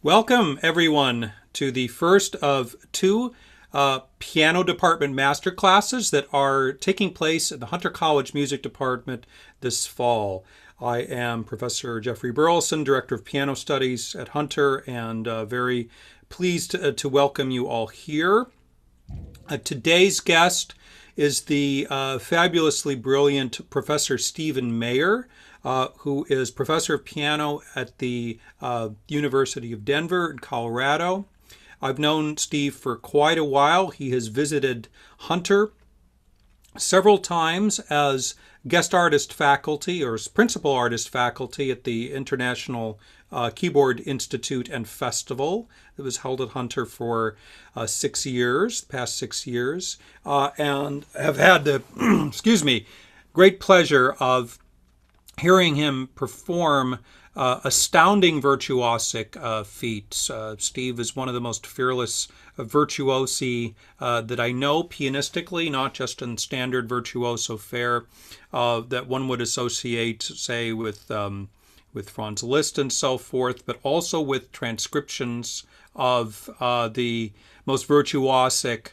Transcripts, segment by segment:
Welcome, everyone, to the first of two piano department master classes that are taking place at the Hunter College Music Department this fall. I am Professor Jeffrey Burleson, Director of Piano Studies at Hunter, and very pleased to welcome you all here. Today's guest is the fabulously brilliant Professor Stephen Mayer, who is professor of piano at the University of Denver in Colorado. I've known Steve for quite a while. He has visited Hunter several times as guest artist faculty or as principal artist faculty at the International Keyboard Institute and Festival that was held at Hunter for 6 years, the past 6 years, and have had the, great pleasure of hearing him perform astounding virtuosic feats. Steve is one of the most fearless virtuosi that I know pianistically, not just in standard virtuoso fare that one would associate, say, with Franz Liszt and so forth, but also with transcriptions of the most virtuosic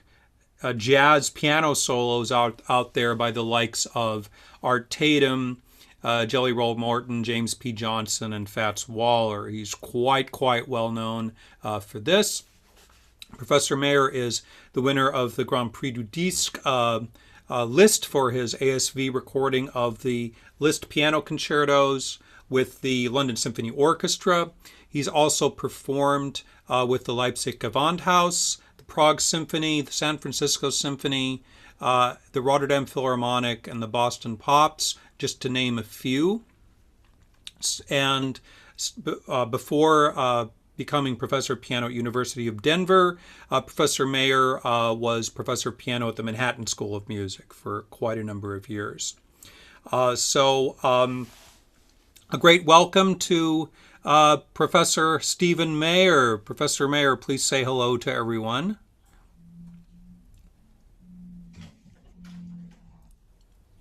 jazz piano solos out there by the likes of Art Tatum, Jelly Roll Morton, James P. Johnson, and Fats Waller. He's quite well known for this. Professor Mayer is the winner of the Grand Prix du Disque list for his ASV recording of the Liszt piano concertos with the London Symphony Orchestra. He's also performed with the Leipzig Gewandhaus, the Prague Symphony, the San Francisco Symphony, the Rotterdam Philharmonic, and the Boston Pops, just to name a few. And before becoming professor of piano at University of Denver, Professor Mayer was professor of piano at the Manhattan School of Music for quite a number of years. So a great welcome to Professor Stephen Mayer. Professor Mayer, please say hello to everyone.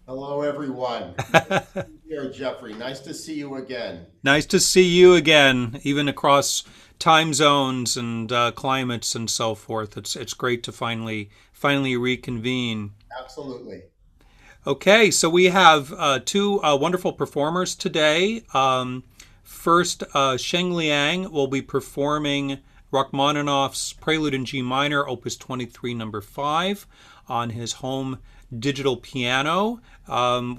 Hello, everyone. Here, Jeffrey. Nice to see you again. Nice to see you again, even across time zones and climates and so forth. It's great to finally reconvene. Absolutely. Okay, so we have two wonderful performers today. First, Shang will be performing Rachmaninoff's Prelude in G minor, Opus 23, number 5, on his home digital piano.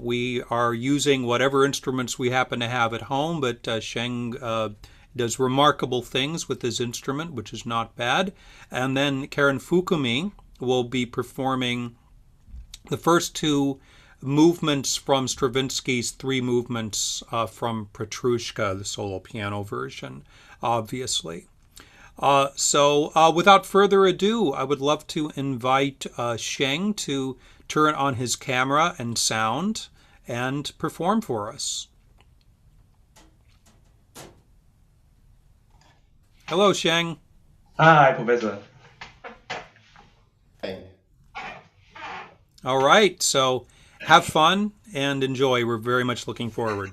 We are using whatever instruments we happen to have at home, but Shang does remarkable things with his instrument, which is not bad. And then Karen Fukumi will be performing the first two movements from Stravinsky's three movements from Petrushka, the solo piano version, obviously. So without further ado, I would love to invite Shang to turn on his camera and sound and perform for us. Hello, Shang. Hi, Professor. Hey. All right, so have fun and enjoy. We're very much looking forward.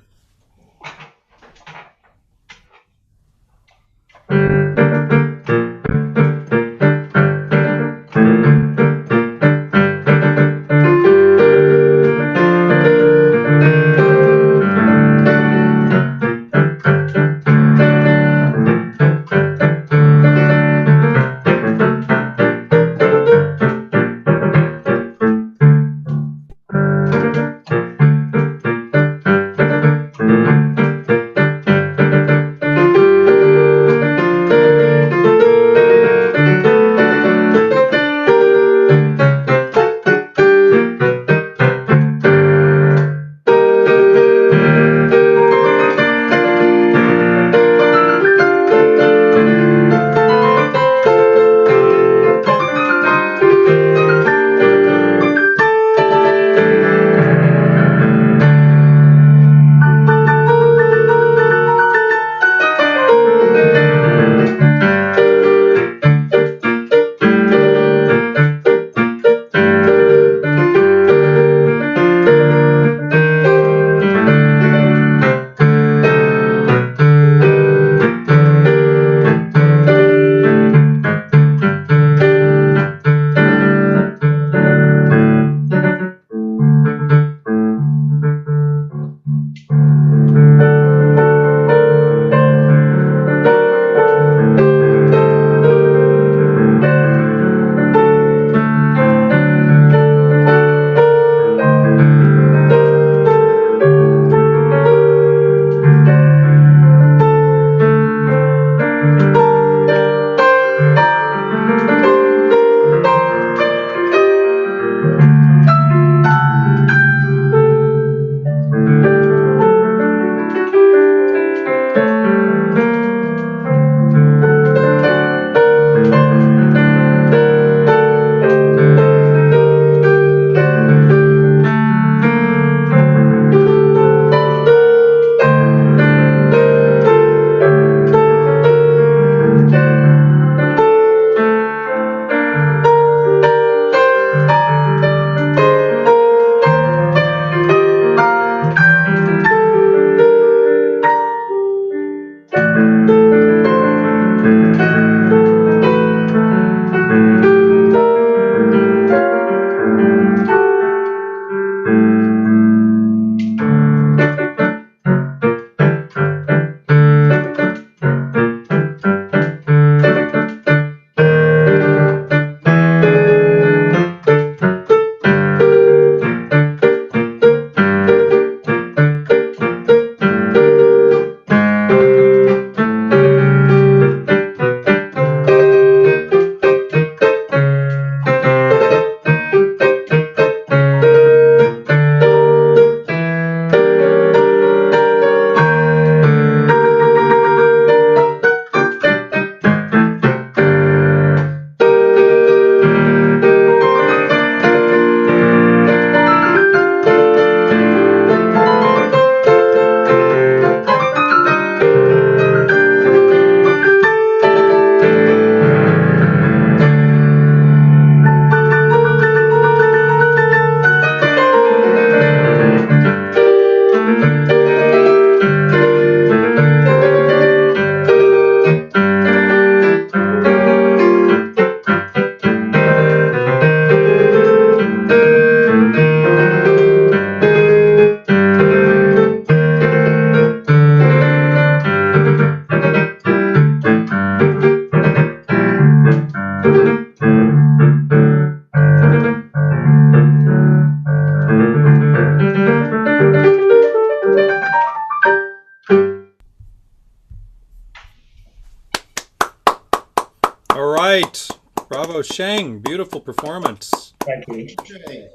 All right. Bravo, Shang. Beautiful performance. Thank you. Okay.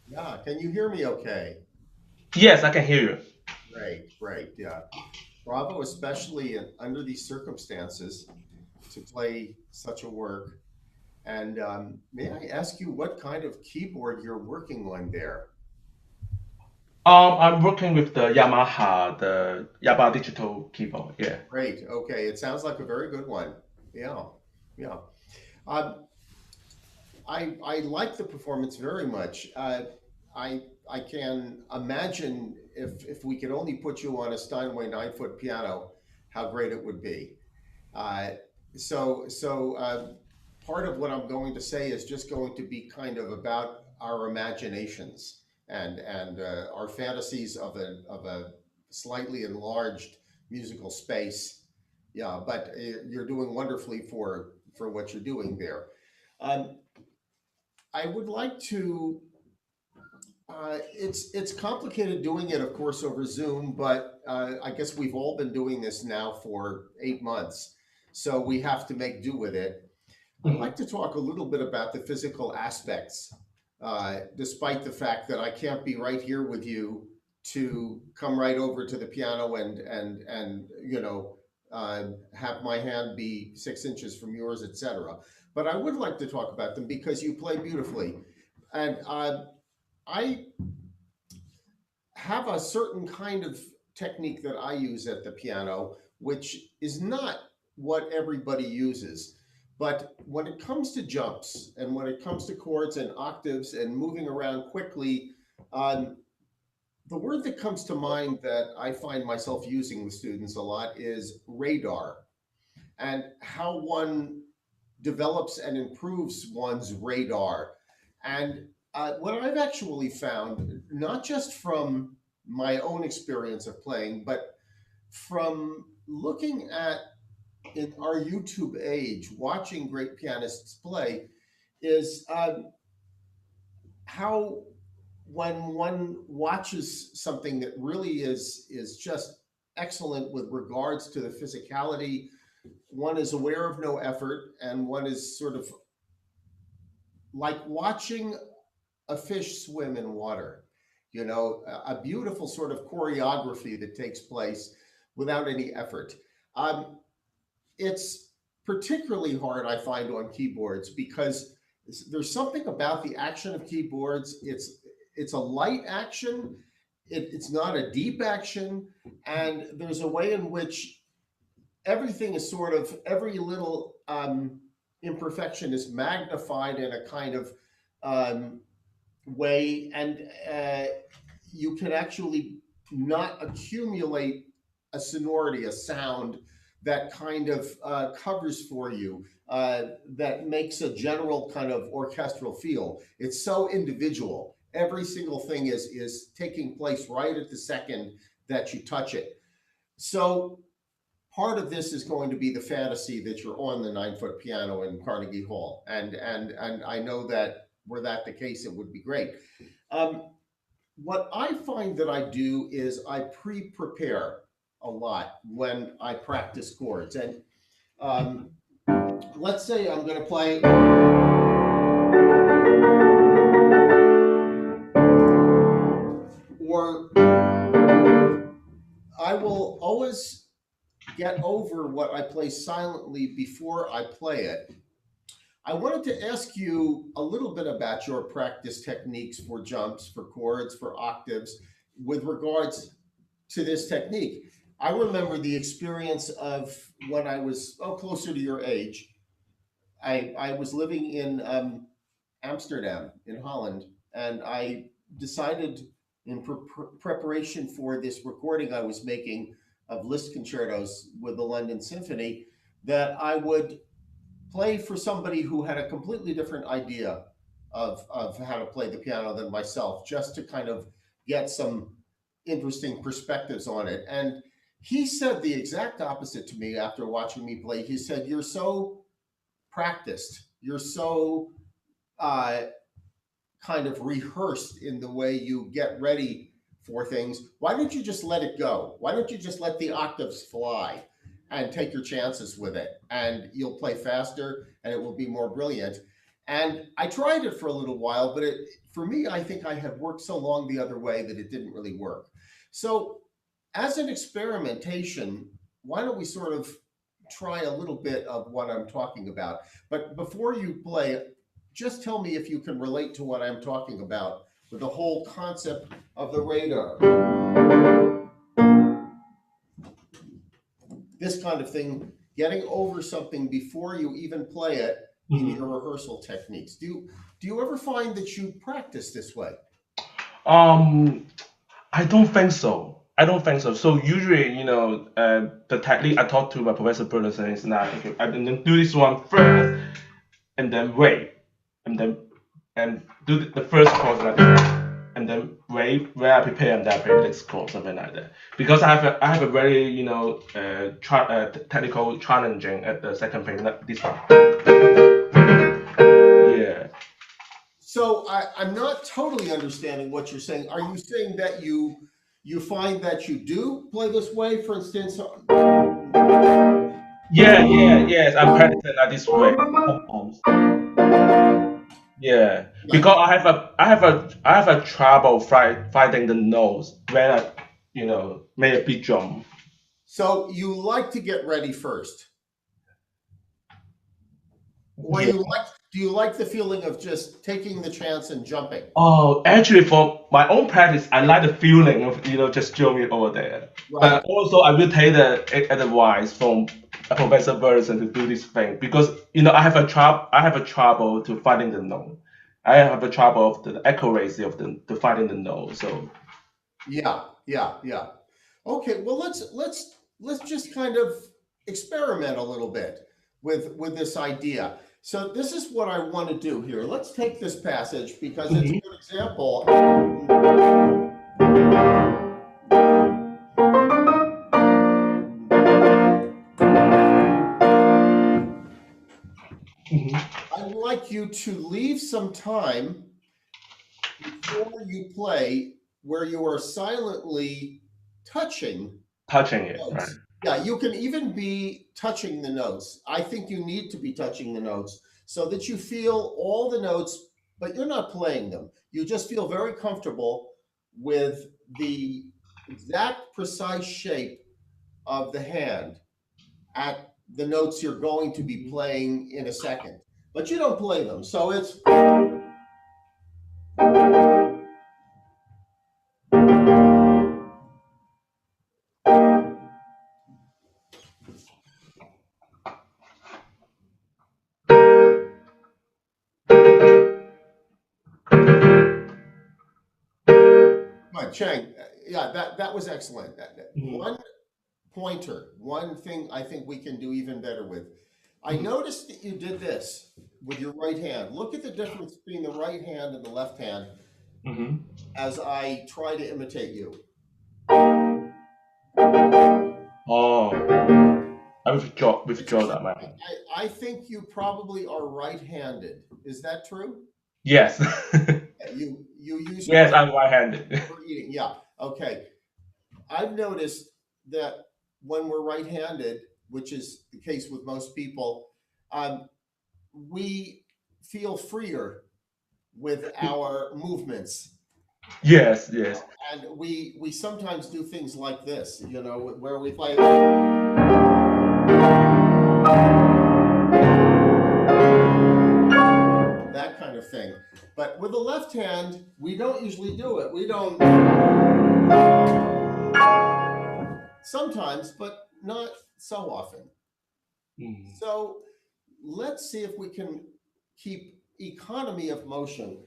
Yeah, can you hear me okay? Yes, I can hear you. Great, great. Yeah. Bravo, especially under these circumstances, to play such a work. And may I ask you what kind of keyboard you're working on there? I'm working with the Yamaha digital keyboard. Yeah. Great. Okay. It sounds like a very good one. Yeah. Yeah. Um, I like the performance very much. I can imagine if we could only put you on a Steinway 9-foot piano, how great it would be. Uh, so part of what I'm going to say is just going to be kind of about our imaginations and our fantasies of a slightly enlarged musical space. Yeah, but you're doing wonderfully for what you're doing there. Um, I would like to. It's complicated doing it, of course, over Zoom, but I guess we've all been doing this now for 8 months, so we have to make do with it. I'd Mhm. like to talk a little bit about the physical aspects, despite the fact that I can't be right here with you to come right over to the piano and have my hand be 6 inches from yours, etc. But I would like to talk about them because you play beautifully, and I have a certain kind of technique that I use at the piano, which is not what everybody uses. But when it comes to jumps and when it comes to chords and octaves and moving around quickly, um, the word that comes to mind that I find myself using with students a lot is radar, and how one develops and improves one's radar. And what I've actually found, not just from my own experience of playing, but from looking at in our YouTube age, watching great pianists play, is how when one watches something that really is just excellent with regards to the physicality, one is aware of no effort, and one is sort of like watching a fish swim in water, a beautiful sort of choreography that takes place without any effort. Um, it's particularly hard, I find, on keyboards because there's something about the action of keyboards. It's a light action. It's not a deep action, and there's a way in which everything is sort of every little imperfection is magnified in a kind of um, way, and you can actually not accumulate a sonority, a sound that kind of covers for you, that makes a general kind of orchestral feel. It's so individual. Every single thing is taking place right at the second that you touch it. So part of this is going to be the fantasy that you're on the 9-foot piano in Carnegie Hall, and I know that were that the case, it would be great. Um, what I find that I do is I pre-prepare a lot when I practice chords, and um, let's say I'm going to play, or I will always get over what I play silently before I play it. I wanted to ask you a little bit about your practice techniques for jumps, for chords, for octaves, with regards to this technique. I remember the experience of when I was closer to your age. I was living in Amsterdam, in Holland, and I decided in preparation for this recording I was making of Liszt concertos with the London Symphony that I would play for somebody who had a completely different idea of how to play the piano than myself, just to kind of get some interesting perspectives on it. And he said the exact opposite to me after watching me play. He said, "You're so practiced. You're so uh, kind of rehearsed in the way you get ready for things. Why don't you just let it go? Why don't you just let the octaves fly and take your chances with it? And you'll play faster and it will be more brilliant. And I tried it for a little while, but for me, I think I had worked so long the other way that it didn't really work. So, as an experimentation, why don't we sort of try a little bit of what I'm talking about? But before you play, just tell me if you can relate to what I'm talking about with the whole concept of the radar. This kind of thing, getting over something before you even play it in your rehearsal techniques. Do you ever find that you practice this way? I don't think so. I don't think so. So usually, the technique I talked to my professor Burleson is that okay, I then do this one first, and then wait, and then do the first chord like that, and then wait when I prepare and then I play the next chord, something like that. Because I have a very technical challenging at the second playing like this one. Yeah. So I'm not totally understanding what you're saying. Are you saying that you find that you do play this way, for instance? Yes. I'm practicing like this way sometimes. Yeah, Yeah. because I have a trouble finding the notes when I make a big jump. So you like to get ready first, or Yeah. do you like the feeling of just taking the chance and jumping? Oh, actually, for my own practice, I like the feeling of just jumping over there. Right. But also, I will take the advice from Professor Burleson to do this thing because I have a trouble to finding the note. I have a trouble of the accuracy of the finding the note. So Yeah. Okay, well let's just kind of experiment a little bit with this idea. So this is what I want to do here. Let's take this passage because it's a Mhm. good example. Mhm. I'd like you to leave some time before you play where you are silently touching Touching it, right? notes. Yeah, you can even be touching the notes. I think you need to be touching the notes so that you feel all the notes, but you're not playing them. You just feel very comfortable with the exact precise shape of the hand at the notes you're going to be playing in a second. But you don't play them. So it's Chang. Yeah, that was excellent. Mhm. One pointer, one thing I think we can do even better with. I Mhm. noticed that you did this with your right hand. Look at the difference between the right hand and the left hand Mhm. as I try to imitate you. Oh, I It's withdraw that interesting. man. I think you probably are right-handed. Is that true? Yes. Yeah, you use your Yes, right I'm right-handed. for eating. Yeah. Okay. I've noticed that when we're right-handed, which is the case with most people, um, we feel freer with our movements. Yes. And we sometimes do things like this, where we play that kind of thing. But with the left hand, we don't usually do it. We don't sometimes, but not so often. Mm. So let's see if we can keep economy of motion.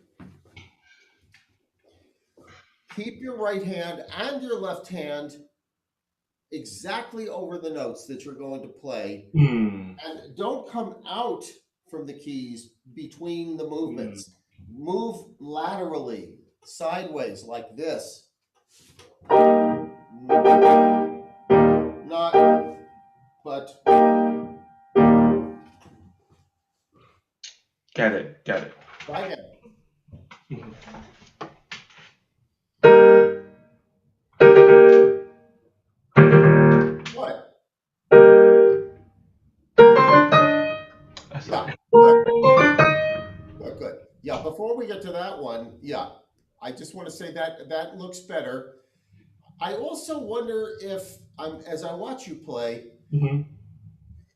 Keep your right hand and your left hand exactly over the notes that you're going to play. Mm. And don't come out from the keys between the Mm. movements. Move laterally, sideways like this. Not, but Get it. try again. Mhm. What? Yeah, Sorry. good, good, good. Yeah, before we get to that one, yeah, I just want to say that that looks better. I also wonder if as I watch you play, Hmm.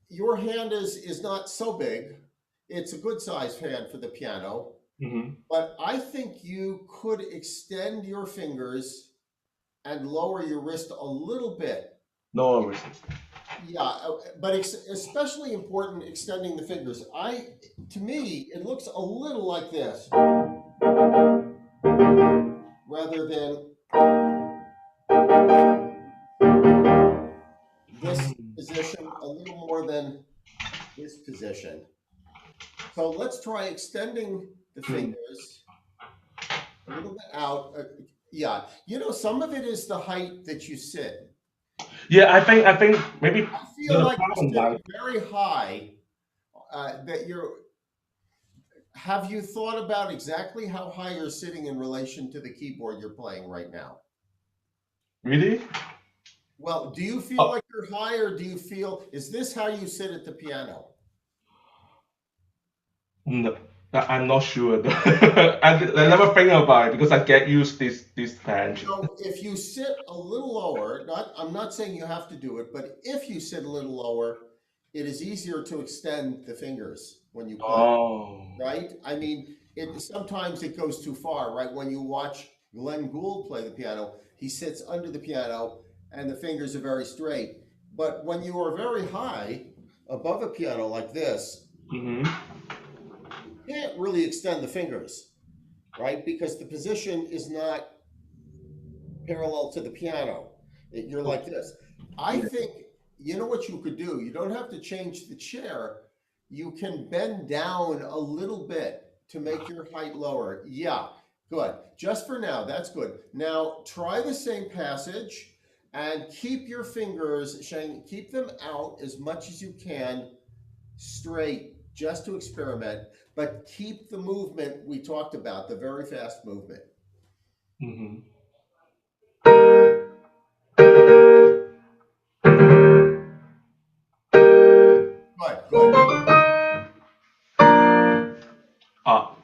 your hand is not so big. It's a good sized hand for the piano, Hmm. but I think you could extend your fingers and lower your wrist a little bit. No worries. Yeah, but especially important extending the fingers. To me, it looks a little like this rather than this Mhm. position, a little more than this position. So let's try extending the Mm. fingers a little bit out. Yeah, you know, some of it is the height that you sit. Yeah, I think maybe I feel the like you're problem lies. sitting very high. That you're. Have you thought about exactly how high you're sitting in relation to the keyboard you're playing right now? Really? Well, do you feel Oh, like you're high, or do you feel, is this how you sit at the piano? no, I'm not sure. I never think about it because I get used this bench. So if you sit a little lower, I'm not saying you have to do it, but if you sit a little lower, it is easier to extend the fingers when you play, Oh. right? I mean, it sometimes it goes too far, right? When you watch Glenn Gould play the piano, he sits under the piano and the fingers are very straight. But when you are very high above a piano like this, Hmm. you can't really extend the fingers, right? Because the position is not parallel to the piano. You're like this. I Yeah. think, you know what you could do? You don't have to change the chair. You can bend down a little bit to make your height lower. Yeah, good. Just for now, that's good. Now try the same passage and keep your fingers, Shang, keep them out as much as you can straight, just to experiment, but keep the movement we talked about, the very fast movement. Hmm. Good, good. Ah.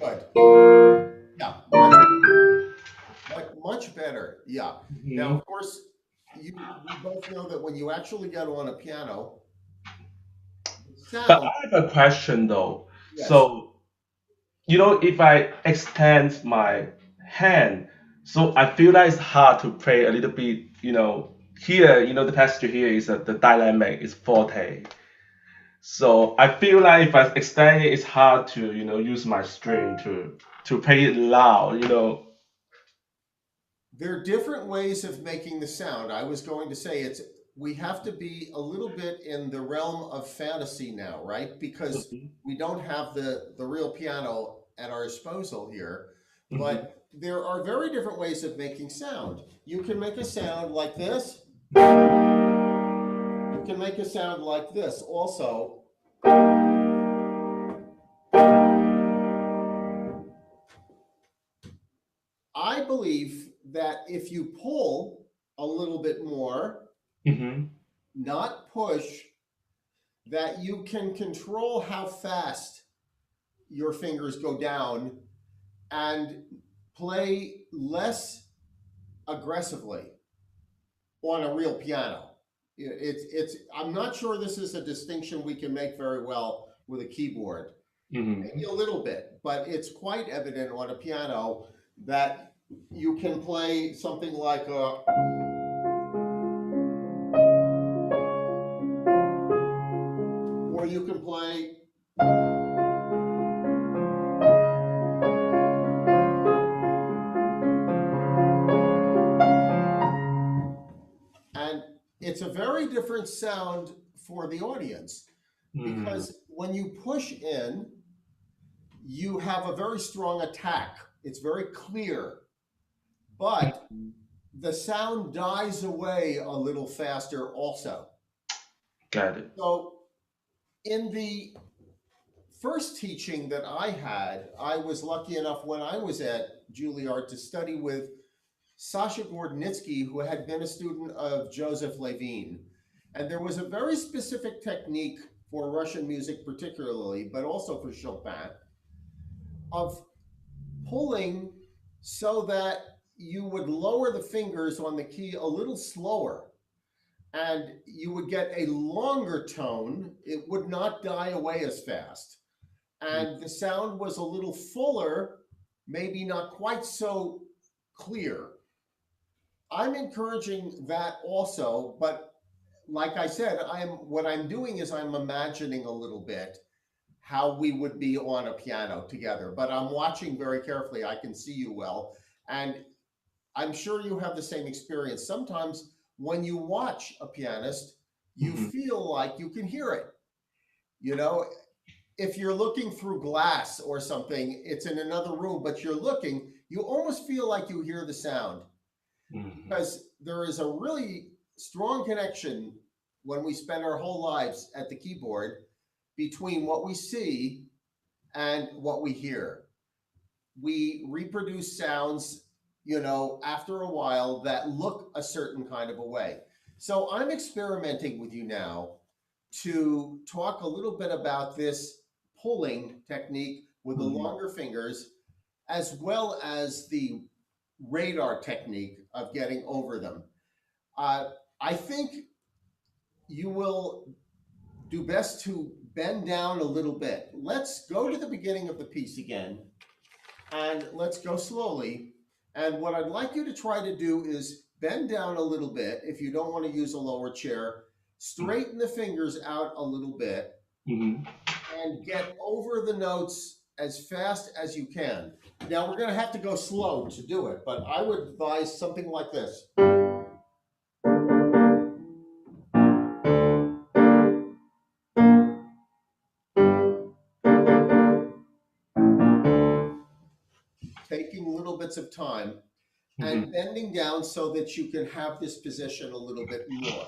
Good, good. Yeah, much better. Yeah. Now, Hmm. of course, we both know that when you actually get on a piano, the But sound, I have a question though. yes, So, if I extend my hand, so I feel like it's hard to play a little bit, here, the texture here is the dynamic is forte. So I feel like if I extend it, it's hard to, use my string to play it loud. there are different ways of making the sound. I was going to say we have to be a little bit in the realm of fantasy now, right? Because Mhm. we don't have the real piano at our disposal here. Mhm. But there are very different ways of making sound. You can make a sound like this. You can make a sound like this also. I believe that if you pull a little bit more, Mhm. not push, that you can control how fast your fingers go down and play less aggressively on a real piano. I'm not sure this is a distinction we can make very well with a keyboard. Maybe Mhm. a little bit, but it's quite evident on a piano that you can play something like a, or you can play, and it's a very different sound for the audience Mhm. because when you push in, you have a very strong attack. It's very clear, but Mhm. the sound dies away a little faster also. Got it. So in the first teaching that I had, I was lucky enough when I was at Juilliard to study with Sasha Gordnitsky, who had been a student of Joseph Levine. And there was a very specific technique for Russian music, particularly, but also for Chopin, of pulling so that you would lower the fingers on the key a little slower and you would get a longer tone. It would not die away as fast. And the sound was a little fuller, maybe not quite so clear. I'm encouraging that also, but like I said, what I'm doing is I'm imagining a little bit how we would be on a piano together, but I'm watching very carefully. I can see you well, and I'm sure you have the same experience. Sometimes when you watch a pianist, you feel like you can hear it. You know, if you're looking through glass or something, it's in another room, but you're looking, you almost feel like you hear the sound because there is a really strong connection when we spend our whole lives at the keyboard between what we see and what we hear. We reproduce sounds, after a while that look a certain kind of a way. So I'm experimenting with you now to talk a little bit about this pulling technique with the longer fingers, as well as the radar technique of getting over them. I think you will do best to bend down a little bit. Let's go to the beginning of the piece again, and let's go slowly. And what I'd like you to try to do is bend down a little bit if you don't want to use a lower chair. Straighten the fingers out a little bit and get over the notes as fast as you can. Now, we're going to have to go slow to do it, but I would advise something like this. Taking little bits of time and bending down so that you can have this position a little bit more.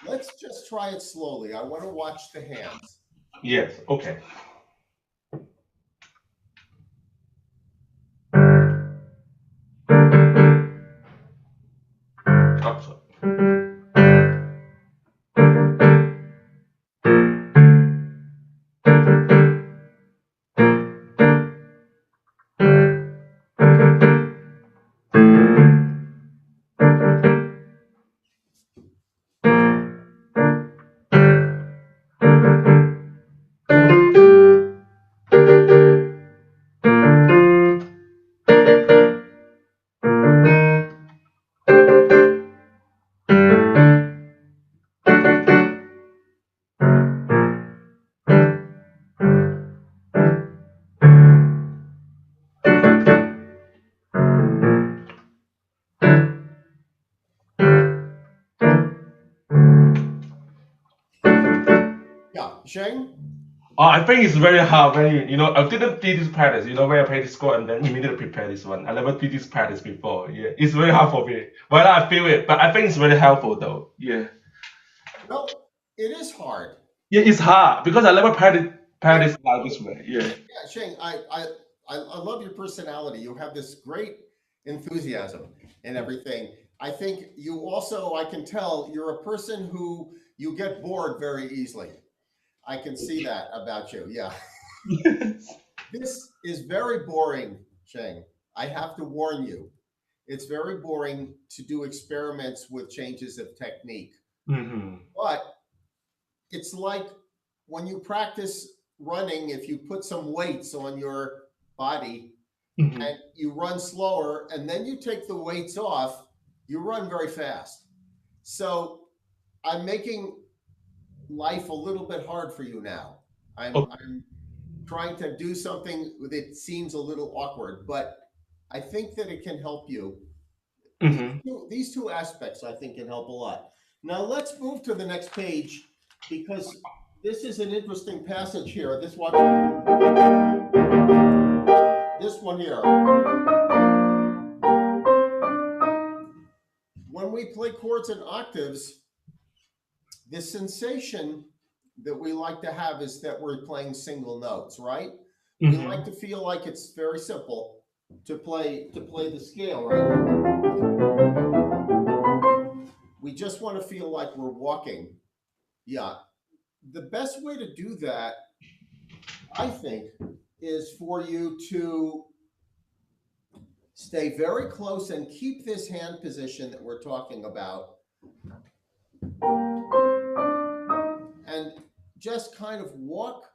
Let's just try it slowly. I want to watch the hands. Yes, okay. Up, so. Yeah, Shang? I think it's very hard when I didn't do this practice, when I play this score and then immediately prepare this one. I never did this practice before. Yeah, it's very hard for me. Well, I feel it, but I think it's very helpful though. Yeah. Well, it is hard. Yeah, it's hard because I never Yeah, practice like this way. Yeah. yeah, Shang, I love your personality. You have this great enthusiasm and everything. I think you also, I can tell, you're a person who you get bored very easily. I can see that about you. Yeah. This is very boring, Shang. I have to warn you. It's very boring to do experiments with changes of technique. But it's like when you practice running, if you put some weights on your body and you run slower and then you take the weights off, you run very fast. So I'm making life a little bit hard for you now. I'm trying to do something that seems a little awkward, but I think that it can help you. These two aspects, I think, can help a lot. Now let's move to the next page because this is an interesting passage here. This one here. When we play chords and octaves, the sensation that we like to have is that we're playing single notes, right? We Mm-hmm. like to feel like it's very simple to play the scale, right? We just want to feel like we're walking. Yeah. The best way to do that, I think, is for you to stay very close and keep this hand position that we're talking about, and just kind of walk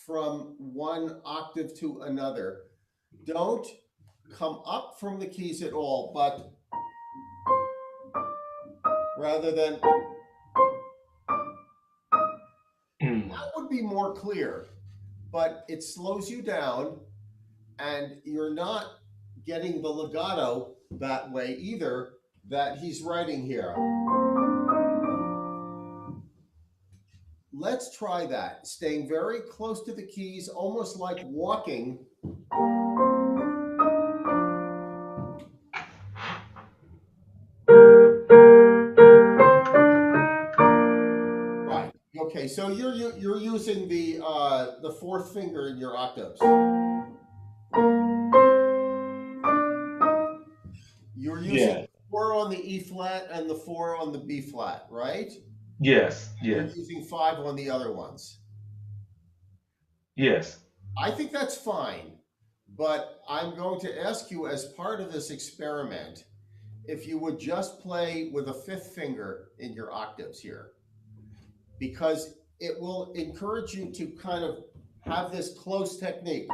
from one octave to another. Don't come up from the keys at all, but rather than, that would be more clear, but it slows you down and you're not getting the legato that way either that he's writing here. Let's try that, staying very close to the keys, almost like walking. Right. Okay. So you're using the fourth finger in your octaves. You're using Yeah. 4 on the E flat and the 4 on the B flat, right? Yes. And you're Yes. using 5 on the other ones. Yes. I think that's fine, but I'm going to ask you as part of this experiment if you would just play with a 5th finger in your octaves here, because it will encourage you to kind of have this close technique.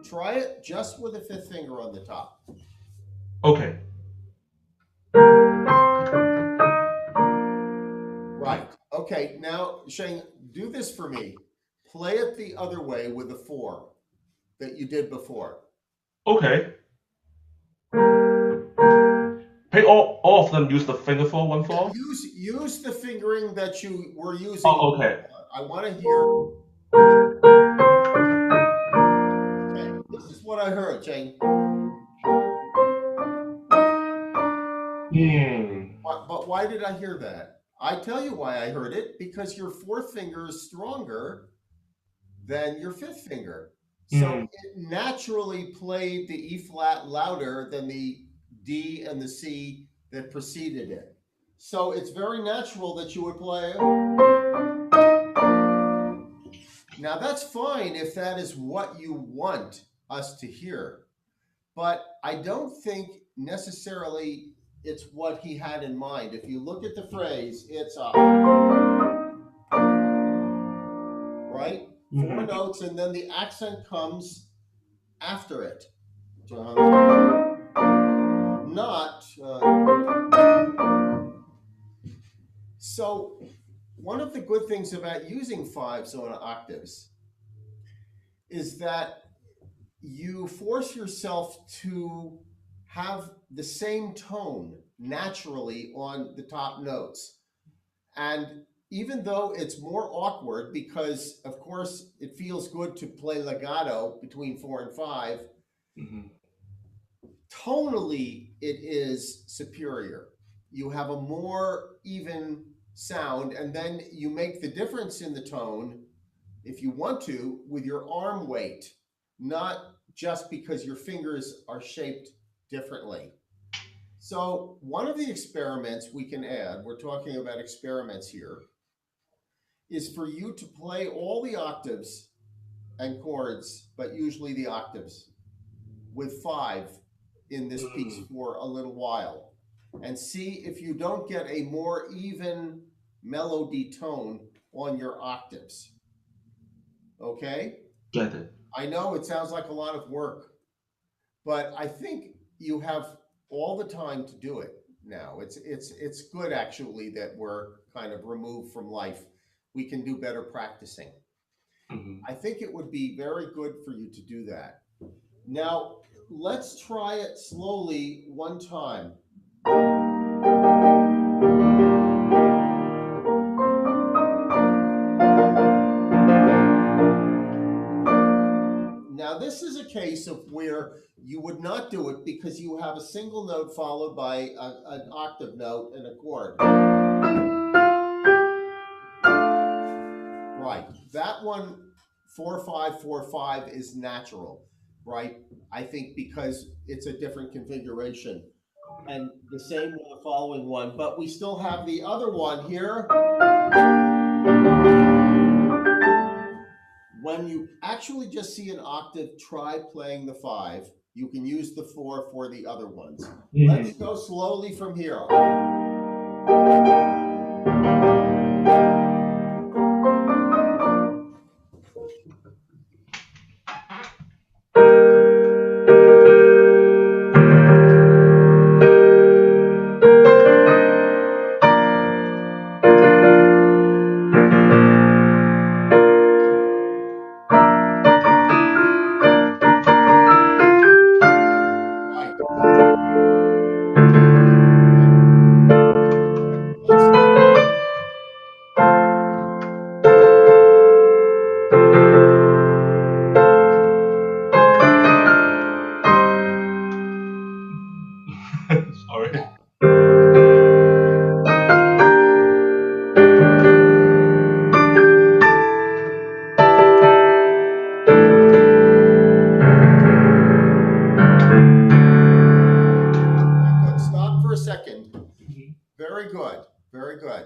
Try it just with a 5th finger on the top. Okay. Right. Okay. Now, Shang, do this for me. Play it the other way with the 4 that you did before. Okay. Hey, all of them use the finger 4 1 4. Use the fingering that you were using. Oh, okay. I want to hear. Okay, this is what I heard, Shang. But why did I hear that? I tell you why I heard it, because your 4th finger is stronger than your 5th finger. So it naturally played the E flat louder than the D and the C that preceded it. So it's very natural that you would play. Now that's fine if that is what you want us to hear, but I don't think necessarily it's what he had in mind. If you look at the phrase, it's a, right? 4 notes, and then the accent comes after it. Not. So one of the good things about using 5s on octaves is that you force yourself to have the same tone naturally on the top notes. And even though it's more awkward, because of course it feels good to play legato between 4 and 5, tonally it is superior. You have a more even sound, and then you make the difference in the tone, if you want to, with your arm weight, not just because your fingers are shaped differently. So one of the experiments we can add, we're talking about experiments here, is for you to play all the octaves and chords, but usually the octaves, with 5 in this piece for a little while, and see if you don't get a more even melody tone on your octaves. Okay? Get it. I know it sounds like a lot of work, but I think you have all the time to do it now. It's good actually that we're kind of removed from life. We can do better practicing. I think it would be very good for you to do that. Now, let's try it slowly one time. Now Now, this is a case of where you would not do it because you have a single note followed by an octave note and a chord. Right. That one, 4-5-4-5, is natural, right? I think because it's a different configuration. And the same with the following one, but we still have the other one here. When you actually just see an octave, try playing the 5. You can use the 4 for the other ones. Let's go slowly from here. Sorry. Good. Stop for a second. Very good. Very good.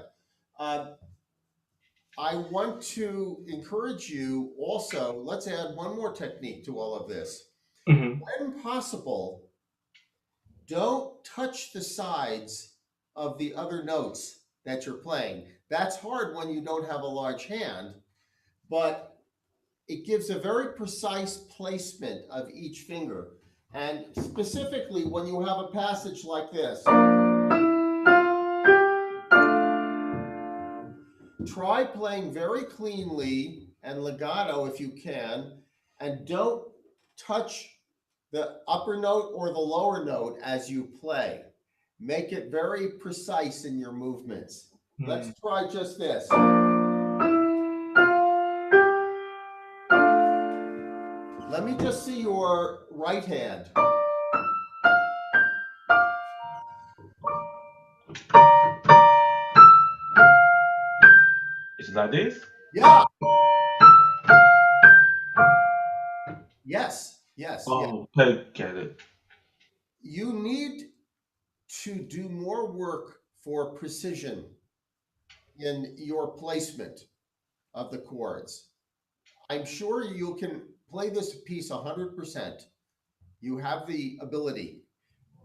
I want to encourage you also, let's add one more technique to all of this. When possible, don't touch the sides of the other notes that you're playing. That's hard when you don't have a large hand, but it gives a very precise placement of each finger. And specifically, when you have a passage like this, try playing very cleanly and legato if you can, and don't touch the upper note or the lower note as you play. Make it very precise in your movements. Let's try just this. Let me just see your right hand. Is it like this? Yeah. Yes. Yes. Oh, I get it. You need to do more work for precision in your placement of the chords. I'm sure you can play this piece 100%. You have the ability.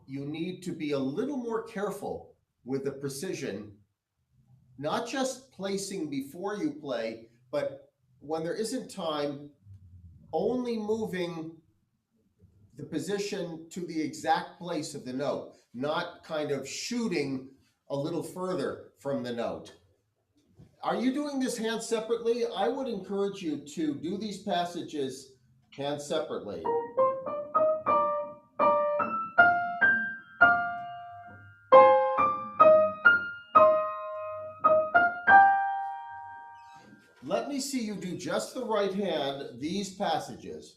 You need to be a little more careful with the precision, not just placing before you play, but when there isn't time, only moving the position to the exact place of the note, not kind of shooting a little further from the note. Are you doing this hand separately? I would encourage you to do these passages hand separately. Let me see you do just the right hand, these passages.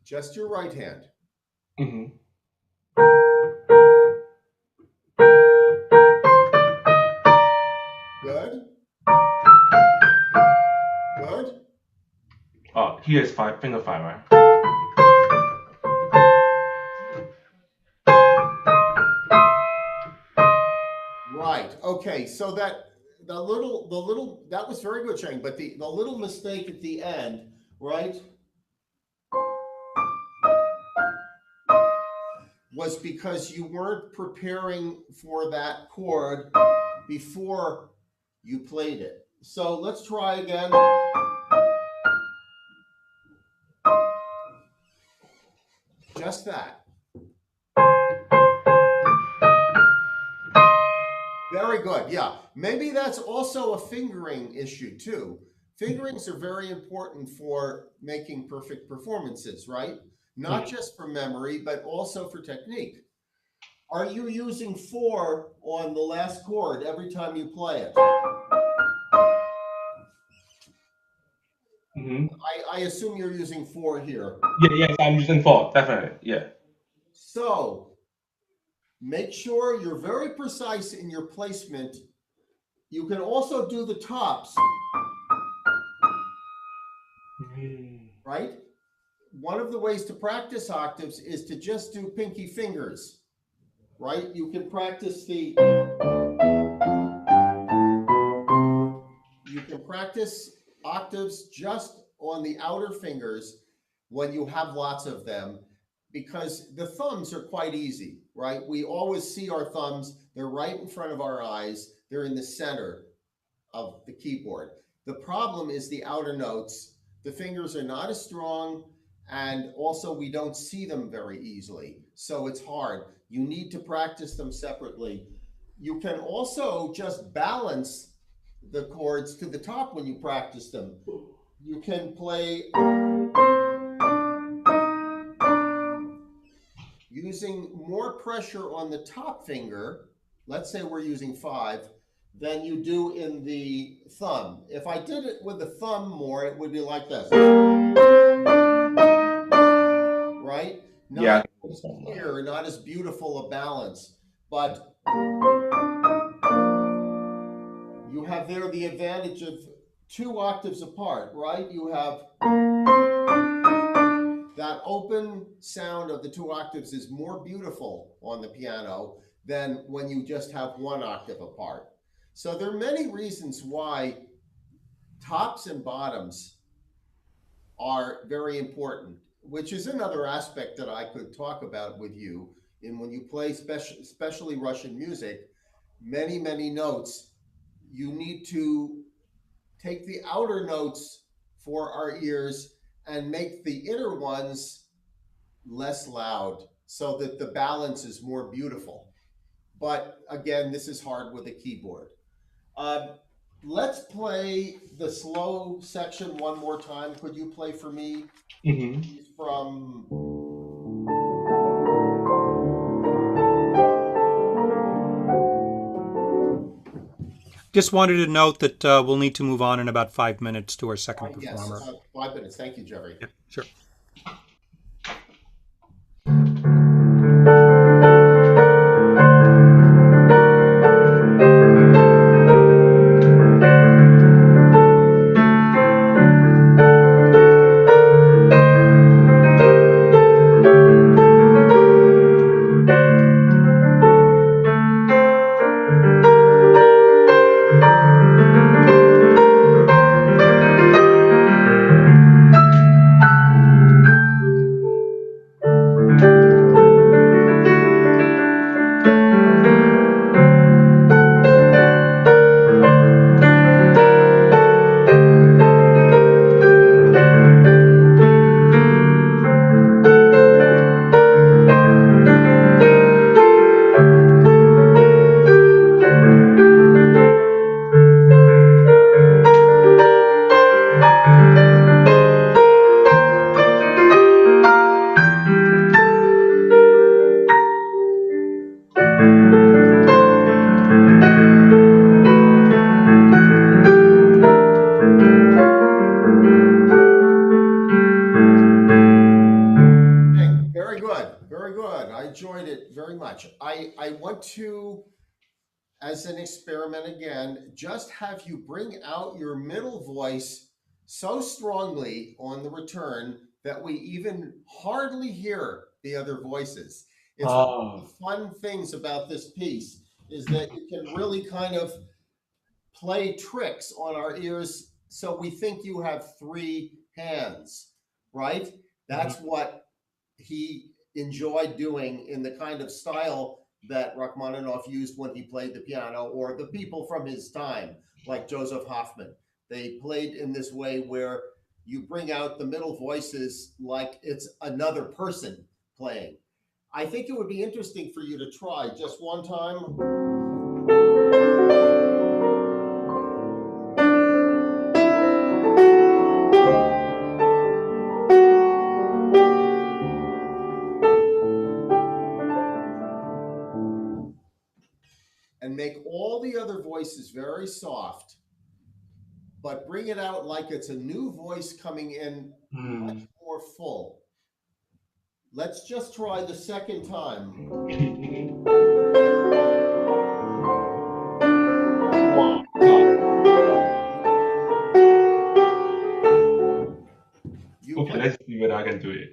Just your right hand. Good. Good. Oh, here is finger 5, right? Right. Okay. So that the little that was very good, Shang, but the little mistake at the end, right, was because you weren't preparing for that chord before you played it. So let's try again. Just that. Very good. Yeah. Maybe that's also a fingering issue too. Fingerings are very important for making perfect performances, right? not just for memory, but also for technique. Are you using 4 on the last chord every time you play it? Mm-hmm. I assume you're using 4 here. Yeah, yes, I'm using 4, definitely. Yeah. So make sure you're very precise in your placement. You can also do the tops, right? One of the ways to practice octaves is to just do pinky fingers, right? You can practice octaves just on the outer fingers when you have lots of them, because the thumbs are quite easy, right? We always see our thumbs, they're right in front of our eyes, they're in the center of the keyboard. The problem is the outer notes. The fingers are not as strong, and also we don't see them very easily, so it's hard. You need to practice them separately. You can also just balance the chords to the top when you practice them. You can play using more pressure on the top finger. Let's say we're using 5, than you do in the thumb. If I did it with the thumb more, it would be like this, right? Yeah. Not as clear, not as beautiful a balance, but you have there the advantage of 2 octaves apart, right? You have that open sound of the 2 octaves is more beautiful on the piano than when you just have 1 octave apart. So there are many reasons why tops and bottoms are very important, which is another aspect that I could talk about with you. And when you play especially Russian music, many, many notes, you need to take the outer notes for our ears and make the inner ones less loud so that the balance is more beautiful. But again, this is hard with a keyboard. Uh, let's play the slow section one more time. Could you play for me? Mm-hmm. From Just wanted to note that we'll need to move on in about 5 minutes to our second yes, performer. 5 minutes. Thank you, Jerry. Yep, sure. Very good. Very good. I enjoyed it very much. I want to, as an experiment again, just have you bring out your middle voice so strongly on the return that we even hardly hear the other voices. It's one of the fun things about this piece is that you can really kind of play tricks on our ears so we think you have 3 hands, right? That's what he enjoyed doing in the kind of style that Rachmaninoff used when he played the piano, or the people from his time, like Joseph Hoffman. They played in this way where you bring out the middle voices like it's another person playing. I think it would be interesting for you to try just one time. and make all the other voices very soft, but bring it out like it's a new voice coming in much more full. Let's just try the second time. Okay, let's see whether I can do it.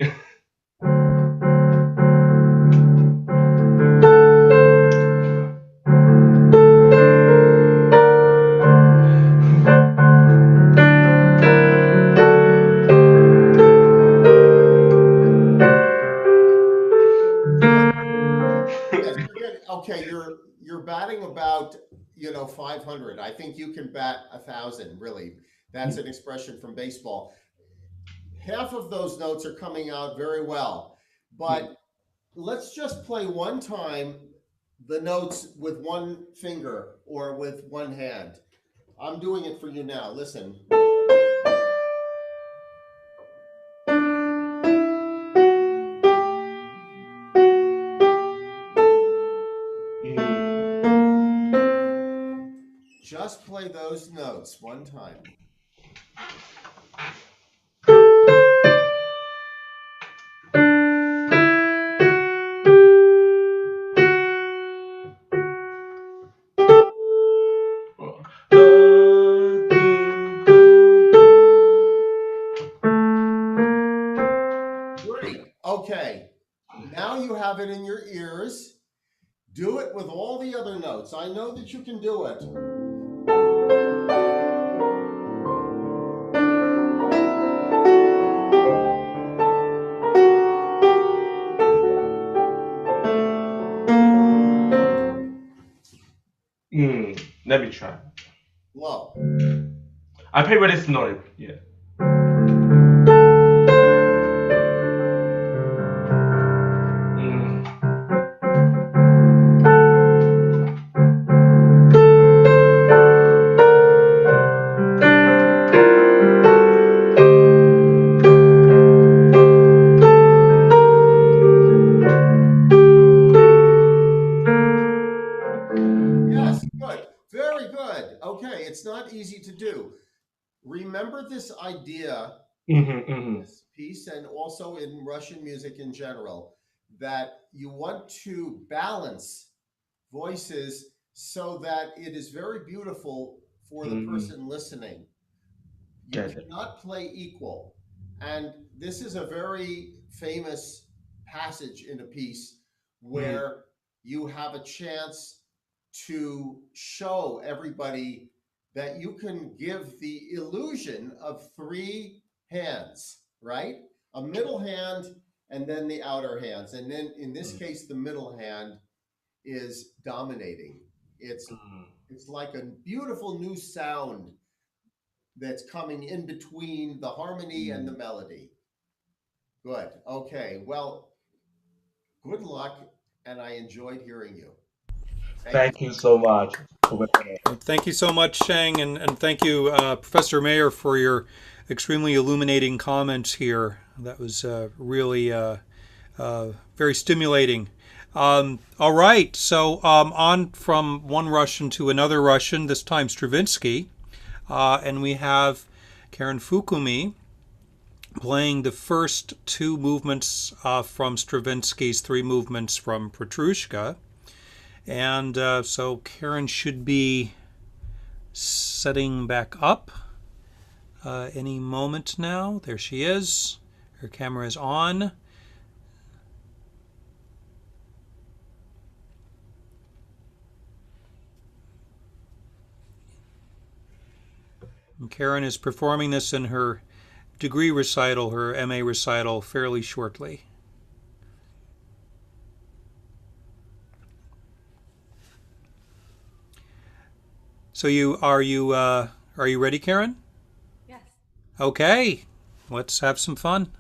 Yes, okay, you're batting about 500. I think you can bat 1,000. Really, that's an expression from baseball. Half of those notes are coming out very well, but let's just play one time the notes with one finger or with one hand. I'm doing it for you now. Listen. Just play those notes one time. Great. Okay. Now you have it in your ears. Do it with all the other notes. I know that you can do it. Let me try. Low. I play really slowly. Yeah. Yes, good. Very good. Okay, it's not easy to do. Remember this idea, this piece, and also in Russian music in general, that you want to balance voices so that it is very beautiful for the person listening. You cannot play equal. And this is a very famous passage in a piece where you have a chance to show everybody that you can give the illusion of three hands, right? A middle hand and then the outer hands. And then in this case, the middle hand is dominating. It's like a beautiful new sound that's coming in between the harmony and the melody. Good. Okay. Well, good luck, and I enjoyed hearing you. Thank you so much. Thank you so much, Shang, and thank you, Professor Mayer, for your extremely illuminating comments here. That was really very stimulating. All right, so on from one Russian to another Russian, this time Stravinsky, and we have Karen Fukumi playing the first two movements from Stravinsky's three movements from Petrushka. And so Karen should be setting back up any moment now. There she is. Her camera is on. And Karen is performing this in her degree recital, her MA recital, fairly shortly. So are you ready, Karen? Yes. Okay, let's have some fun.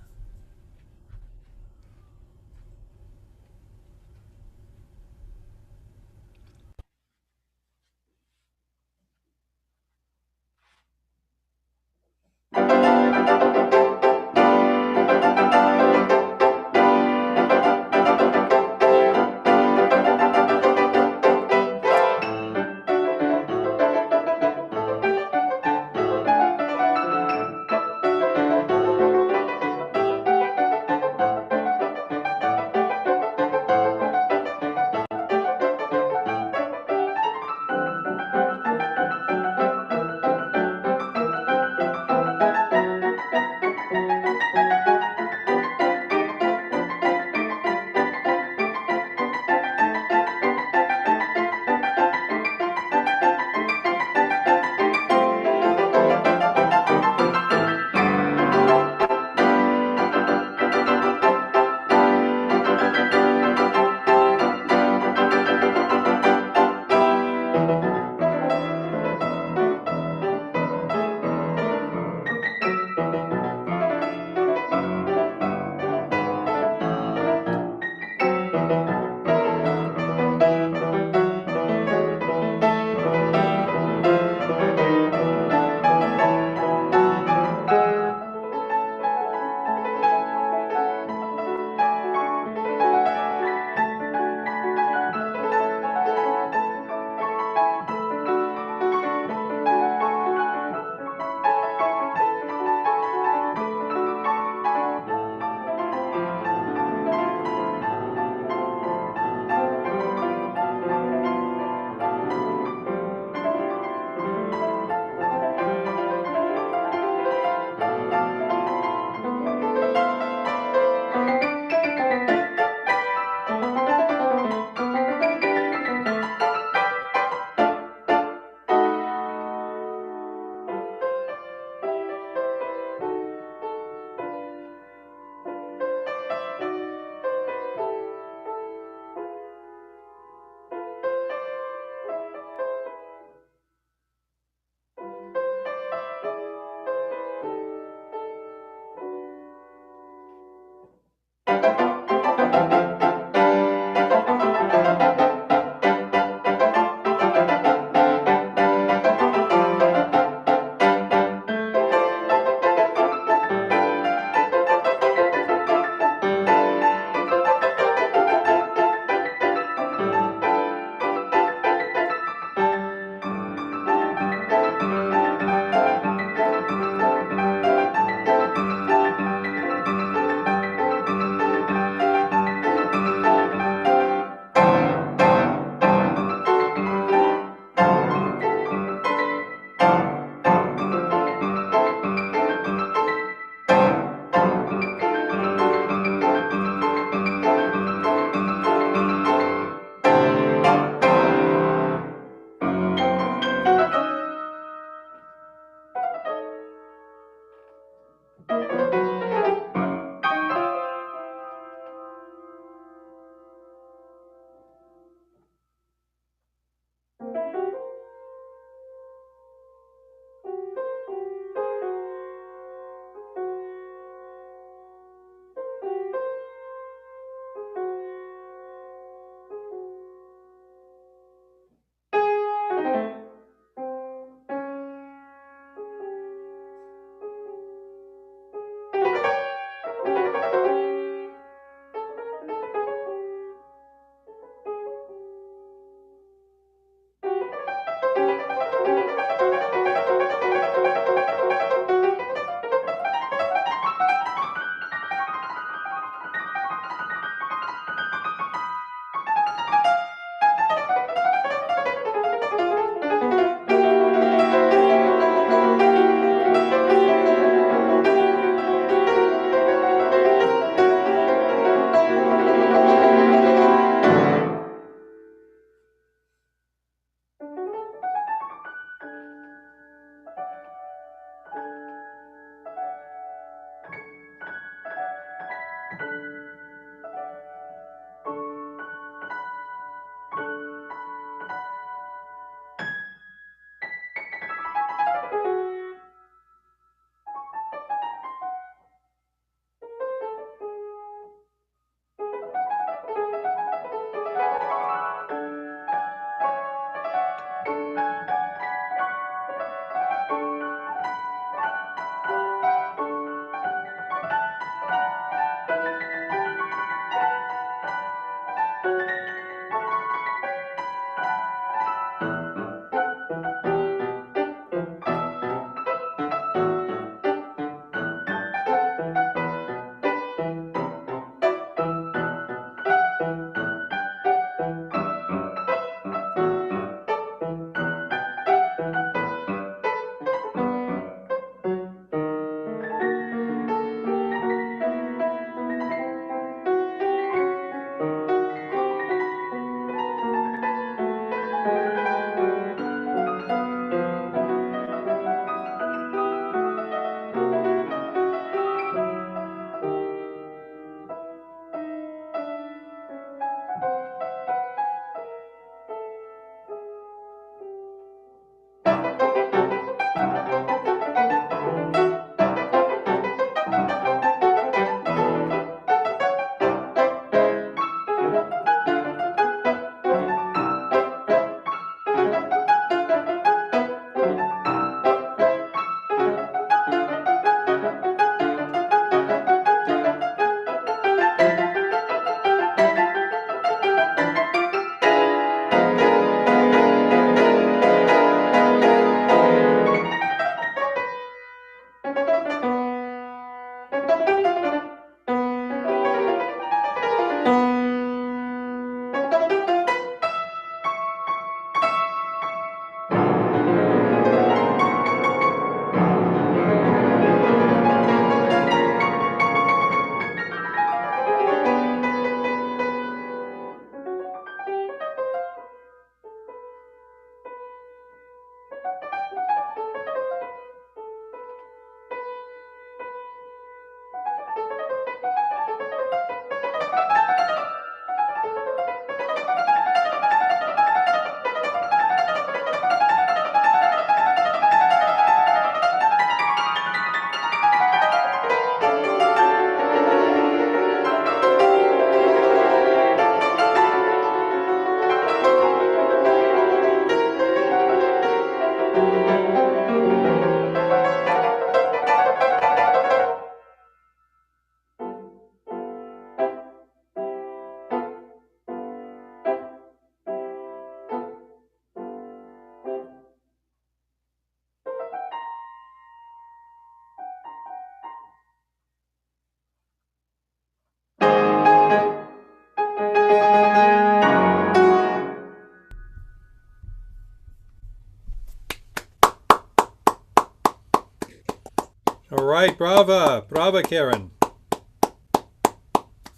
right, brava, brava, Karen.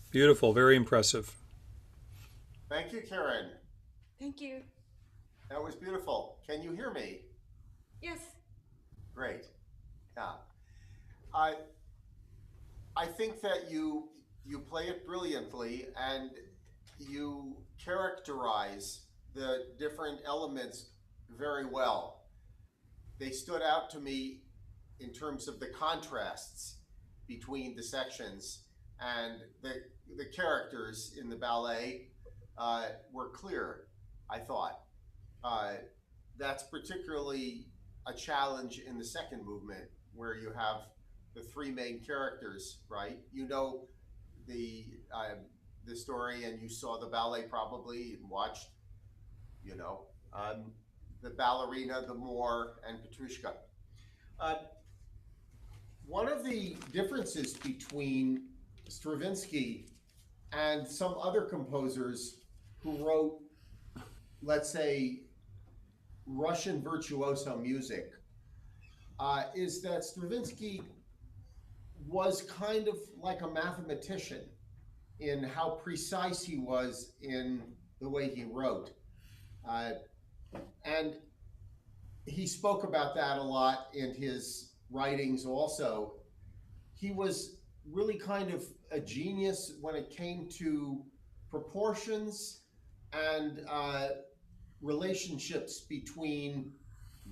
Beautiful, very impressive. Thank you, Karen. Thank you. That was beautiful. Can you hear me? Yes. Great. Yeah. I I think that you play it brilliantly and you characterize the different elements very well. They stood out to me in terms of the contrasts between the sections, and the characters in the ballet were clear, I thought. Uh, that's particularly a challenge in the second movement where you have the three main characters, right? You know the the story, and you saw the ballet probably and watched, you know, um, the ballerina, the Moor, and Petrushka. Uh, One of the differences between Stravinsky and some other composers who wrote, let's say, Russian virtuoso music, is that Stravinsky was kind of like a mathematician in how precise he was in the way he wrote. Uh, and he spoke about that a lot in his writings also. He was really kind of a genius when it came to proportions and relationships between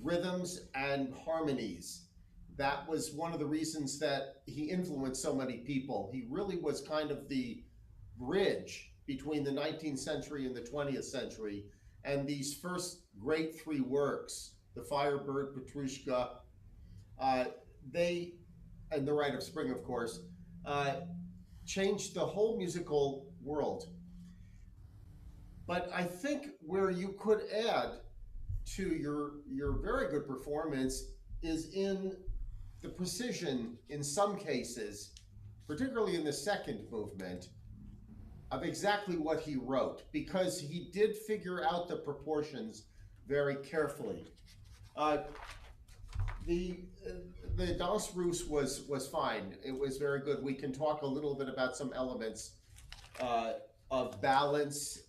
rhythms and harmonies. That was one of the reasons that he influenced so many people. He really was kind of the bridge between the 19th century and the 20th century. And these first great three works, The Firebird, Petrushka, uh, they, and The Rite of Spring, of course, uh, changed the whole musical world. But I think where you could add to your very good performance is in the precision in some cases, particularly in the second movement, of exactly what he wrote, because he did figure out the proportions very carefully. Uh, the the Danse Russe was fine. It was very good. We can talk a little bit about some elements of balance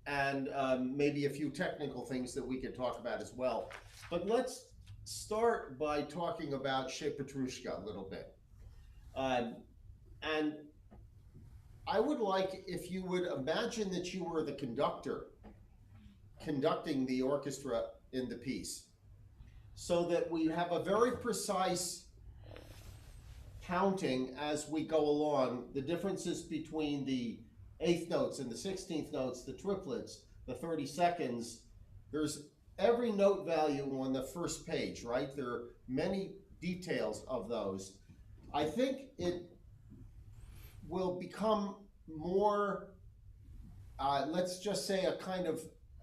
and maybe a few technical things that we could talk about as well. But let's start by talking about Chez Petrushka a little bit. And I would like if you would imagine that you were the conductor conducting the orchestra in the piece, so that we have a very precise counting as we go along, the differences between the eighth notes and the 16th notes, the triplets, the 30 seconds. There's every note value on the first page, right? There are many details of those. I think it will become more, let's just say, a kind of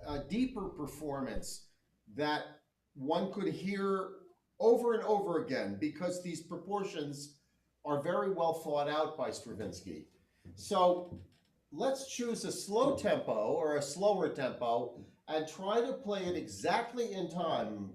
a deeper performance that one could hear over and over again, because these proportions are very well thought out by Stravinsky. So let's choose a slow tempo or a slower tempo and try to play it exactly in time.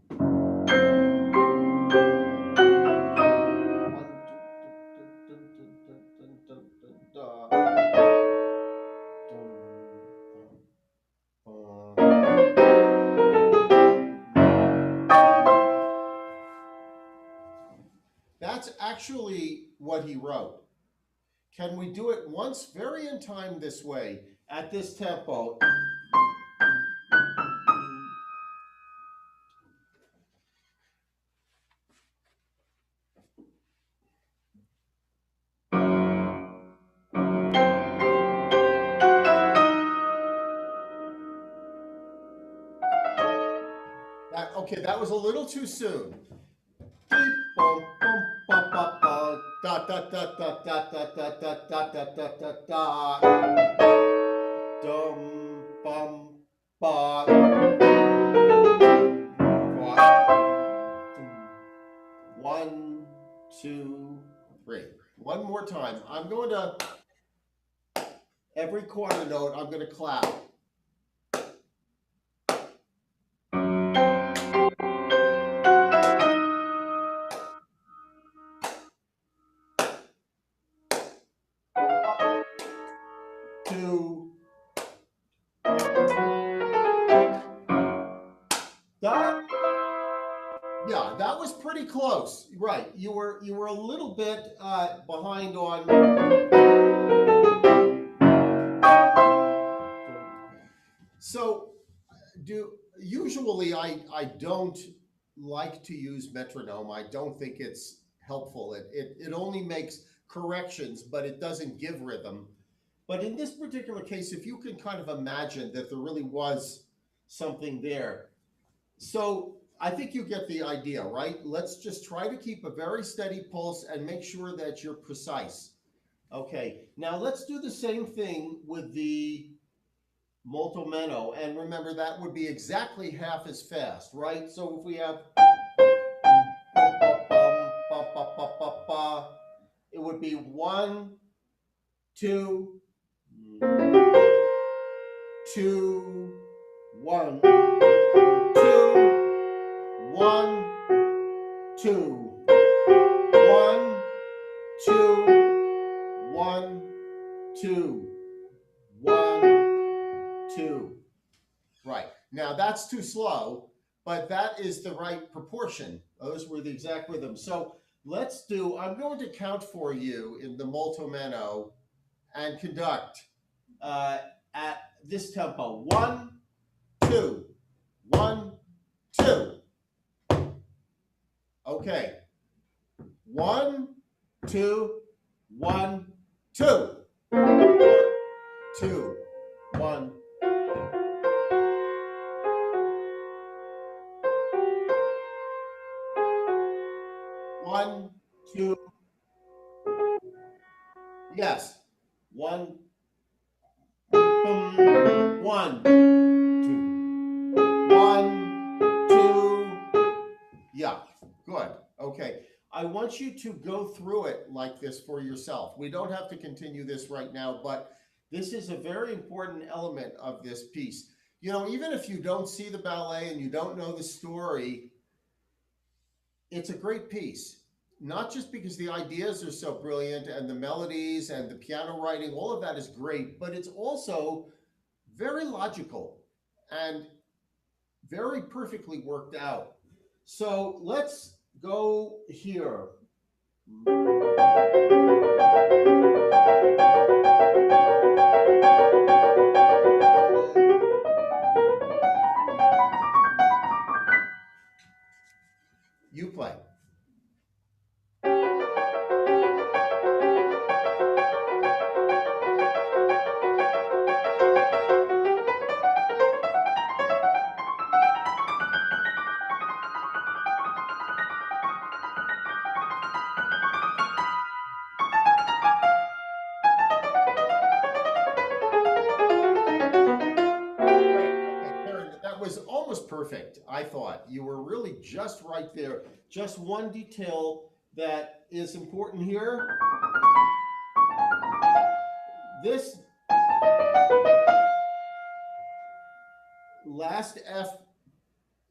That's actually what he wrote. Can we do it once, very in time this way, at this tempo? Okay, that was a little too soon. One, two, three. One more time. I'm going to, every quarter note, I'm going to clap. 2. Yeah, that was pretty close. Right, you were a little bit behind on. So, usually I don't like to use metronome. I don't think it's helpful. It only makes corrections, but it doesn't give rhythm. But in this particular case, if you can kind of imagine that there really was something there. So I think you get the idea, right? Let's just try to keep a very steady pulse and make sure that you're precise. Okay, now let's do the same thing with the molto meno. And remember, that would be exactly half as fast, right? So if we have, it would be 1, 2, 2, 1, 2, 1, 2, 1, 2, 1, 2, 1, 2. Right. Now that's too slow, but that is the right proportion. Those were the exact rhythms. So let's do, I'm going to count for you in the molto meno and conduct at this tempo. 1, 2, 1, 2. Okay. 1, 2, 1, 2. 2, 1. One, 2. Yes. 1, 1, 2. 1, 2. Yeah. Good. Okay. I want you to go through it like this for yourself. We don't have to continue this right now, but this is a very important element of this piece. You know, even if you don't see the ballet and you don't know the story, it's a great piece. Not just because the ideas are so brilliant and the melodies and the piano writing, all of that is great, but it's also very logical and very perfectly worked out. So let's go here. You play. That was almost perfect, I thought. You were really just right there. Just one detail that is important here. This last F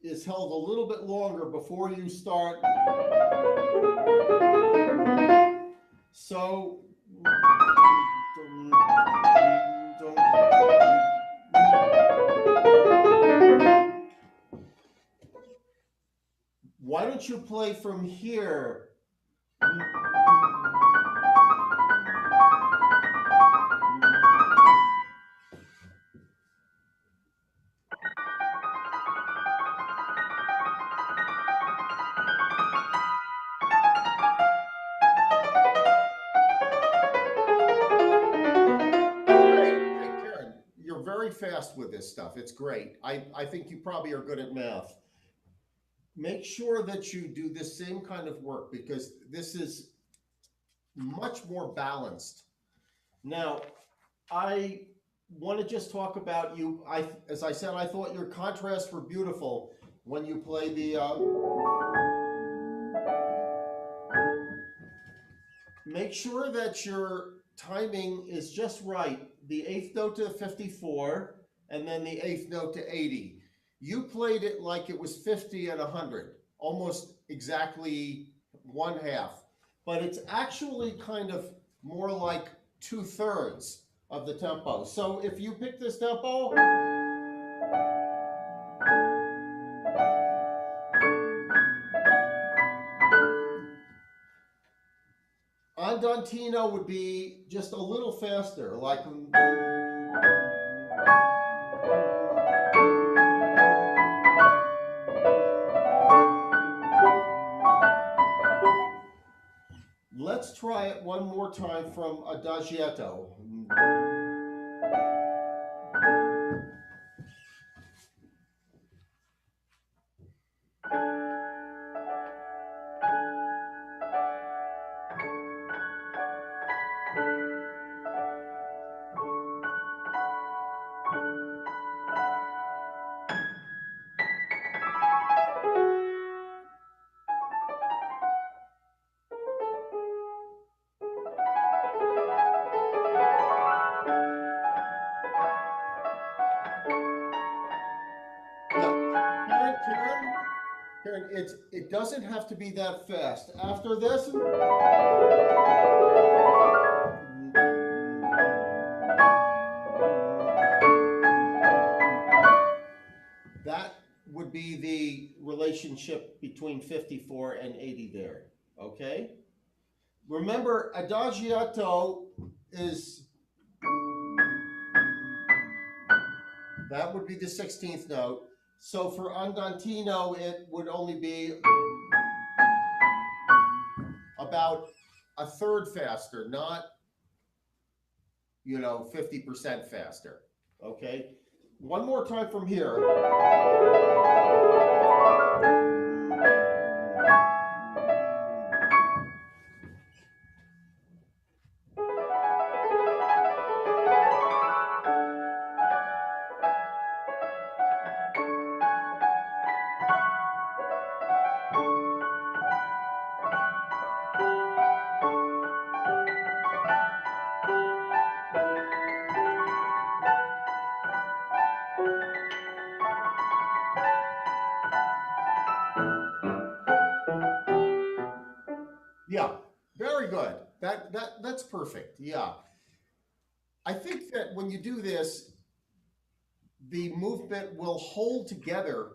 is held a little bit longer before you start. So why don't you play from here? Karen, you're very fast with this stuff. It's great. I think you probably are good at math. Make sure that you do the same kind of work because this is much more balanced. Now, I want to just talk about you. As I said, I thought your contrasts were beautiful when you play the. Make sure that your timing is just right. The eighth note to 54, and then the eighth note to 80. You played it like it was 50 and 100, almost exactly one half. But it's actually kind of more like 2/3. of the tempo. So if you pick this tempo, Andantino would be just a little faster, like let's try it one more time from Adagietto. Karen, it doesn't have to be that fast. After this, that would be the relationship between 54 and 80 there, okay? Remember, adagiato is, that would be the 16th note. So for andantino, it would only be about a third faster, not, 50% faster, okay? One more time from here. Yeah, very good. That's perfect. Yeah. I think that when you do this, the movement will hold together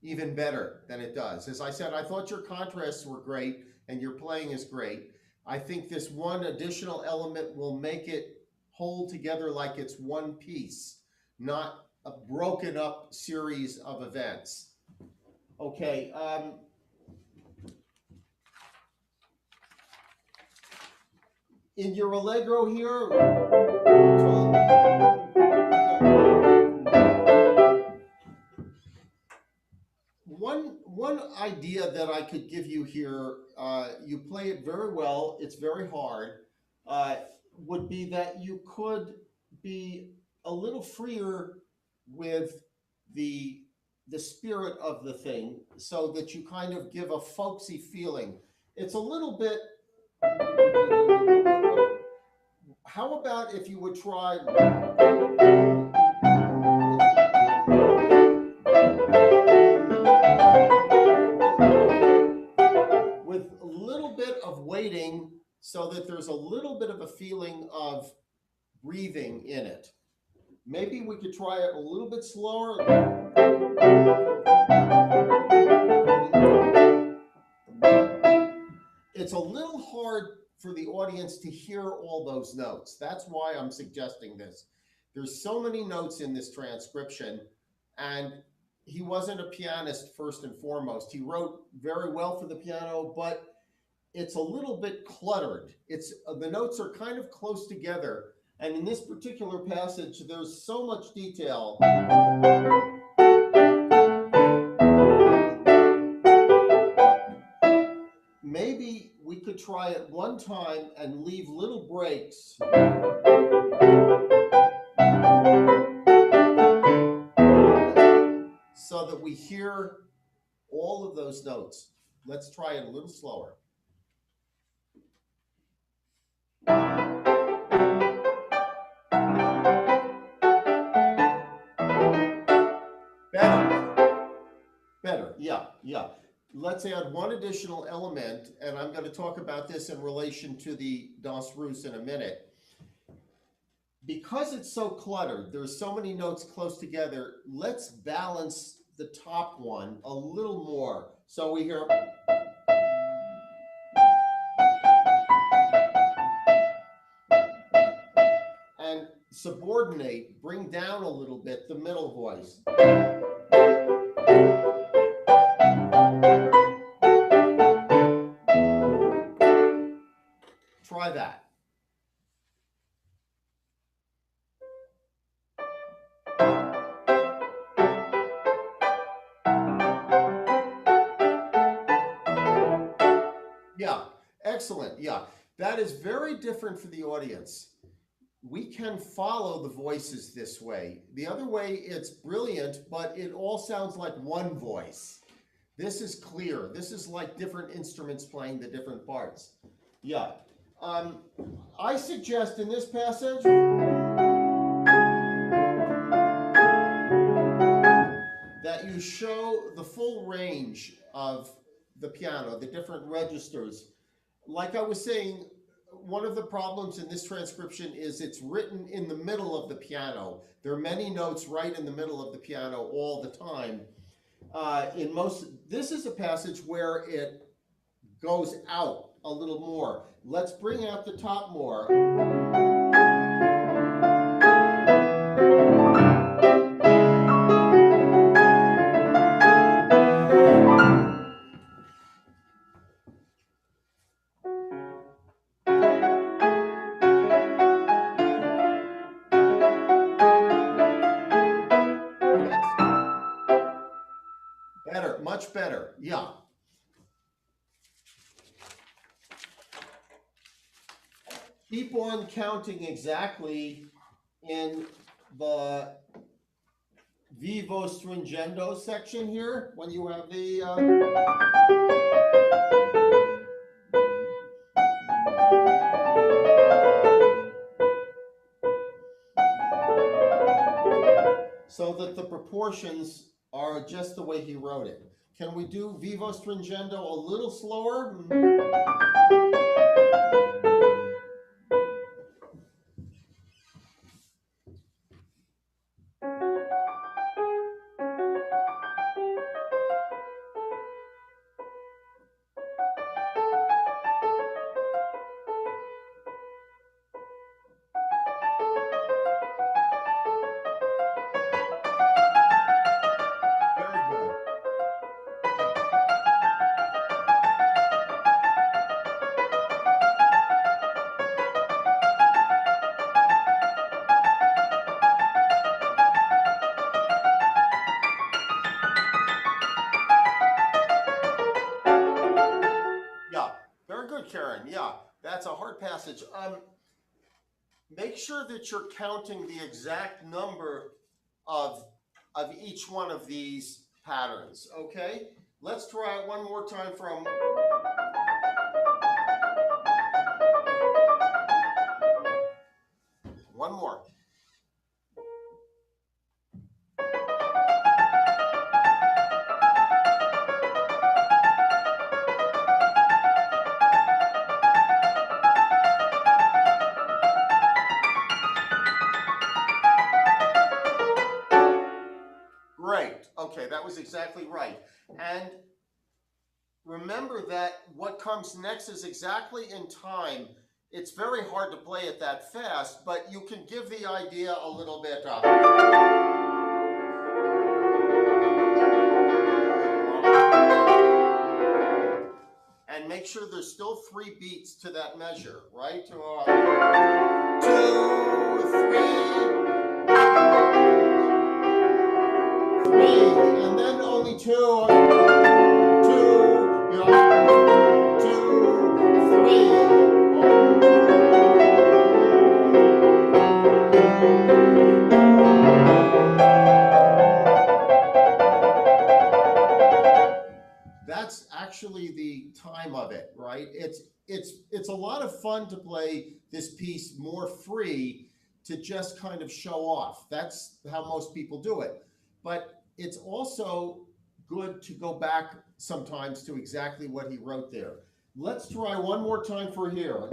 even better than it does. As I said, I thought your contrasts were great and your playing is great. I think this one additional element will make it hold together like it's one piece, not a broken up series of events. Okay. In your allegro here, one idea that I could give you here, you play it very well, it's very hard, would be that you could be a little freer with the spirit of the thing, so that you kind of give a folksy feeling. It's a little bit. How about if you would try? With a little bit of weighting, so that there's a little bit of a feeling of breathing in it. Maybe we could try it a little bit slower. It's a little hard for the audience to hear all those notes. That's why I'm suggesting this. There's so many notes in this transcription, and he wasn't a pianist first and foremost. He wrote very well for the piano, but it's a little bit cluttered. It's the notes are kind of close together, and in this particular passage, there's so much detail. Maybe we could try it one time and leave little breaks. So that we hear all of those notes. Let's try it a little slower. Better, yeah. Let's add one additional element, and I'm going to talk about this in relation to the Danse Russe in a minute. because it's so cluttered, there's so many notes close together, let's balance the top one a little more. So we hear, and subordinate, bring down a little bit the middle voice. Try that. Yeah, excellent. Yeah, that is very different for the audience. We can follow the voices this way. The other way, it's brilliant, but it all sounds like one voice. This is clear. This is like different instruments playing the different parts. Yeah. I suggest in this passage that you show the full range of the piano, the different registers. Like I was saying, one of the problems in this transcription is it's written in the middle of the piano. There are many notes right in the middle of the piano all the time. This is a passage where it goes out a little more. Let's bring out the top more. Better, much better. Yeah. Keep on counting exactly in the vivo stringendo section here when you have the so that the proportions are just the way he wrote it. Can we do vivo stringendo a little slower? Very good. Yeah, very good, Karen. Yeah, that's a hard passage. Make sure that you're counting the exact number of each one of these patterns, okay? Let's try it one more time from... One more. Great. Okay, that was exactly right. And remember that what comes next is exactly in time. It's very hard to play it that fast, but you can give the idea a little bit of... And make sure there's still 3 beats to that measure, right? 2, 3, 3, and then only 2, 2, 2, 3. That's actually the time of it, right? It's a lot of fun to play this piece more free to just kind of show off. That's how most people do it. But it's also good to go back sometimes to exactly what he wrote there. Let's try one more time for here.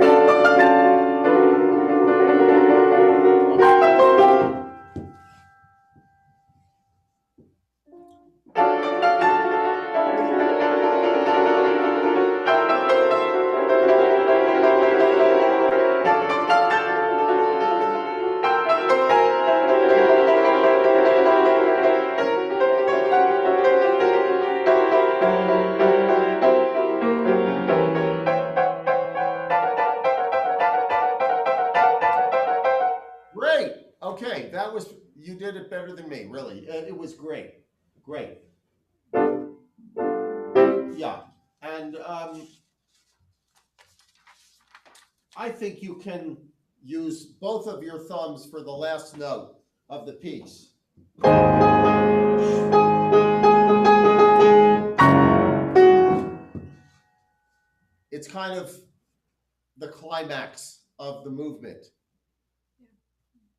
Okay, you did it better than me, really. It was great. Great. Yeah. And I think you can use both of your thumbs for the last note of the piece. It's kind of the climax of the movement.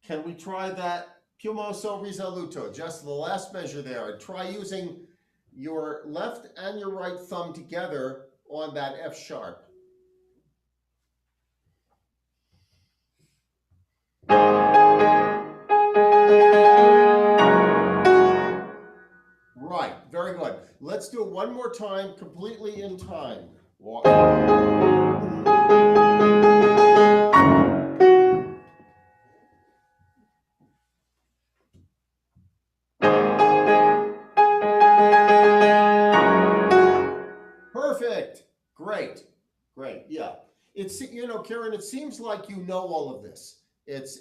Can we try that più mosso risoluto, just the last measure there? Try using your left and your right thumb together on that F sharp. Right, very good. Let's do it one more time, completely in time. Perfect. Great. Great. Yeah. It's, Karen, it seems like you know all of this. It's,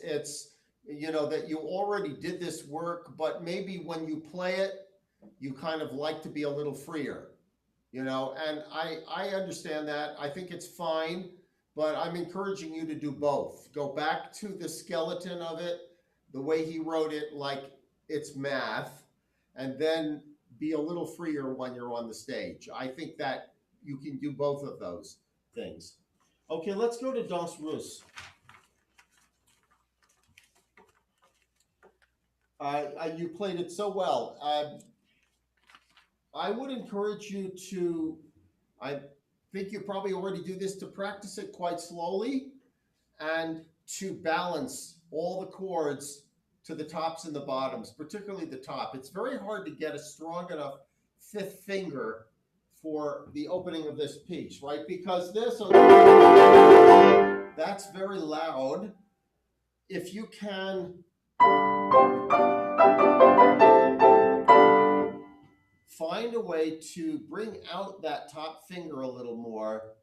that you already did this work, but maybe when you play it, you kind of like to be a little freer, and I understand that. I think it's fine, but I'm encouraging you to do both. Go back to the skeleton of it, the way he wrote it, like it's math, and then be a little freer when you're on the stage. I think that you can do both of those things. Okay, let's go to Danse Russe. You played it so well. I would encourage you to, I think you probably already do this, to practice it quite slowly and to balance all the chords to the tops and the bottoms, particularly the top. It's very hard to get a strong enough fifth finger for the opening of this piece, right? Because that's very loud. If you can find a way to bring out that top finger a little more,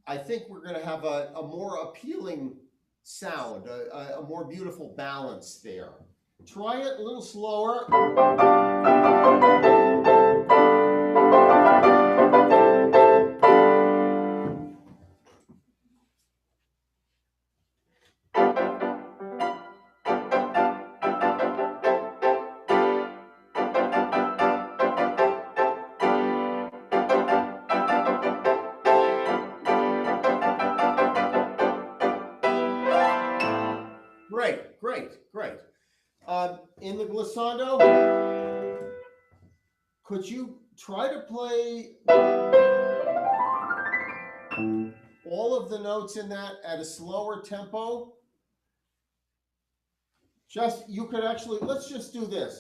I think we're going to have a more appealing sound, a more beautiful balance there. Try it a little slower. Great, great, great. In the glissando, could you try to play all of the notes in that at a slower tempo? You could actually, let's just do this.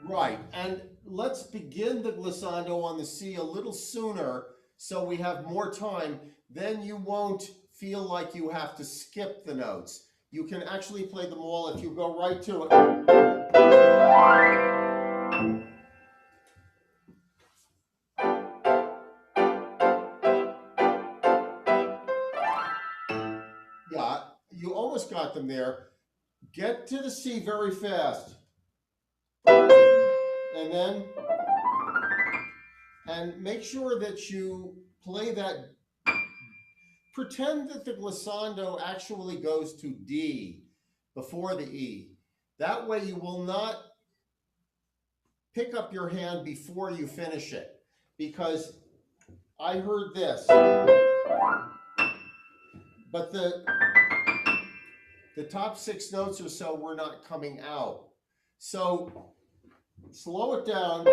Right, and let's begin the glissando on the C a little sooner so we have more time. Then you won't feel like you have to skip the notes. You can actually play them all if you go right to it. Yeah, you almost got them there. Get to the C very fast. And make sure that you play that. Pretend that the glissando actually goes to D before the E. That way you will not pick up your hand before you finish it, because I heard this, but the top 6 notes or so were not coming out. So slow it down.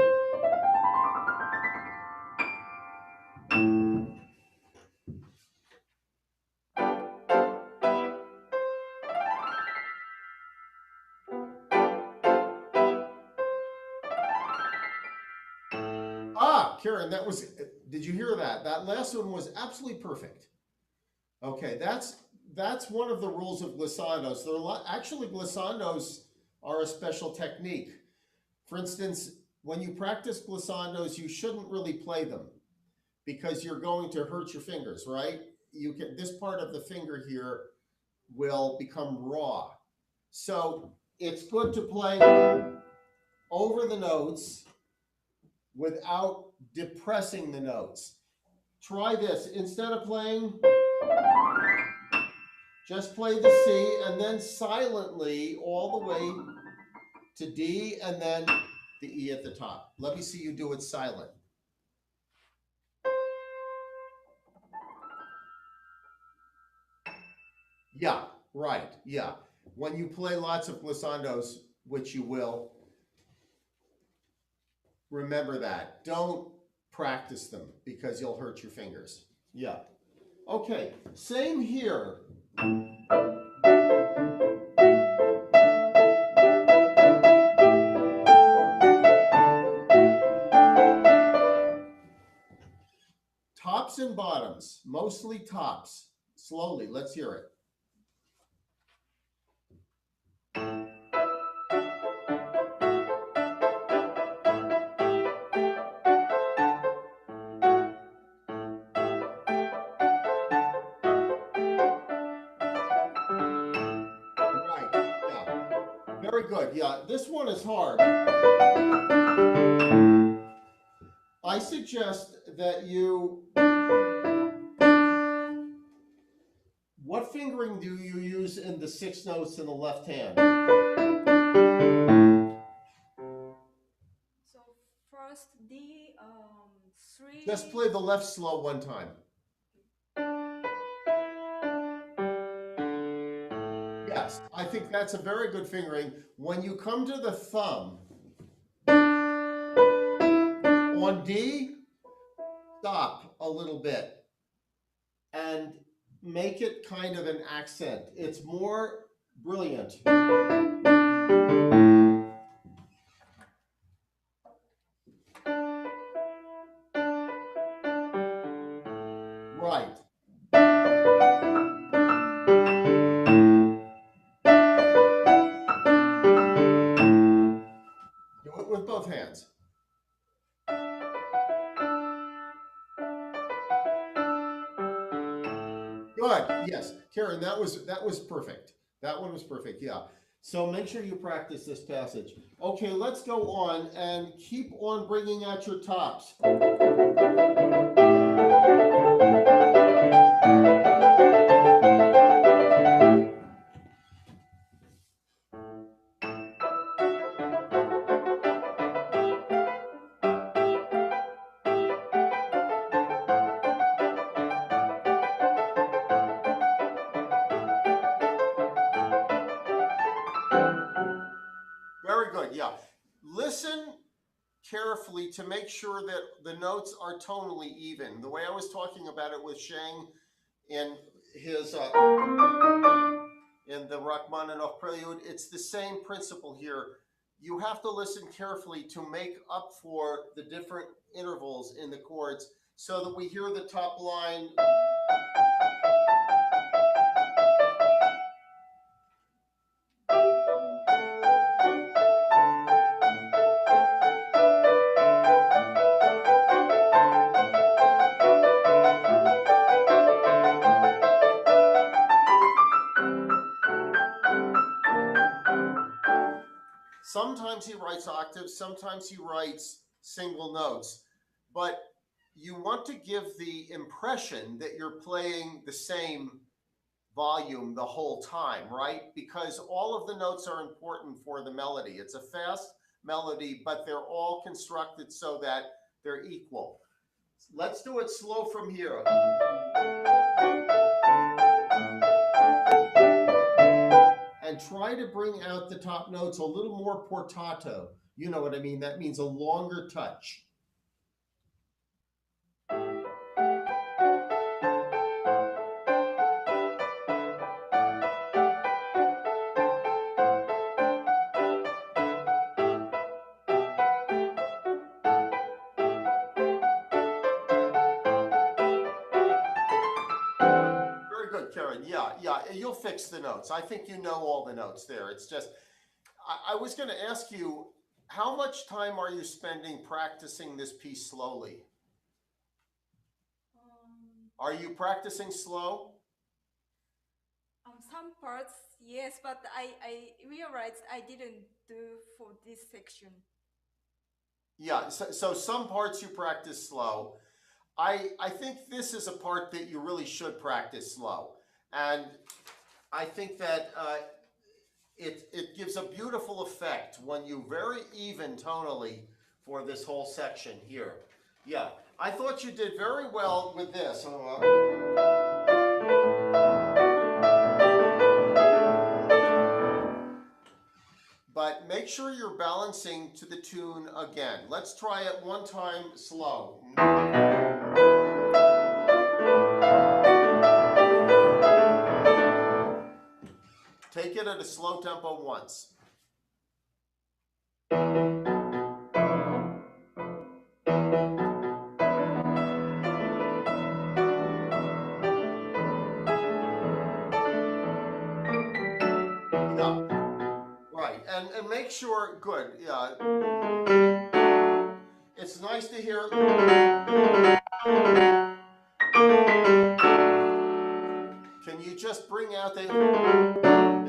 Karen, did you hear that? That last one was absolutely perfect. Okay, that's one of the rules of glissandos. Actually, glissandos are a special technique. For instance, when you practice glissandos, you shouldn't really play them because you're going to hurt your fingers, right? You can, this part of the finger here will become raw. So it's good to play over the notes without depressing the notes. Try this. Instead of playing, just play the C and then silently all the way to D and then the E at the top. Let me see you do it silent. Yeah, right. Yeah. When you play lots of glissandos, which you will, remember that. Don't practice them because you'll hurt your fingers. Yeah. Okay, same here. Tops and bottoms, mostly tops. Slowly, let's hear it. Right, yeah. Very good, yeah. This one is hard. I suggest that you... What fingering do you use in the 6 notes in the left hand? So first D, 3. Just play the left slow one time. Yes, I think that's a very good fingering. When you come to the thumb on D, stop a little bit and make it kind of an accent. It's more brilliant. Right. Do it with both hands. Good. Yes, Karen, that was perfect. That one was perfect. Yeah. So make sure you practice this passage. Okay, let's go on and keep on bringing out your tops. Very good. Yeah. Listen carefully to make sure that the notes are tonally even. The way I was talking about it with Shang in his in the Rachmaninoff prelude, it's the same principle here. You have to listen carefully to make up for the different intervals in the chords so that we hear the top line. Sometimes he writes octaves, sometimes he writes single notes, but you want to give the impression that you're playing the same volume the whole time, right? Because all of the notes are important for the melody. It's a fast melody, but they're all constructed so that they're equal. Let's do it slow from here. And try to bring out the top notes a little more portato. You know what I mean? That means a longer touch. Karen, yeah, you'll fix the notes. I think you know all the notes there. It's just, I was going to ask you, how much time are you spending practicing this piece slowly? Are you practicing slow? Some parts, yes, but I realized I didn't do for this section. Yeah, so some parts you practice slow. I think this is a part that you really should practice slow. And I think that it gives a beautiful effect when you very even tonally for this whole section here. Yeah, I thought you did very well with this. But make sure you're balancing to the tune again. Let's try it one time slow. Take it at a slow tempo once. Yeah. Right, and make sure, good, yeah. It's nice to hear. Can you just bring out the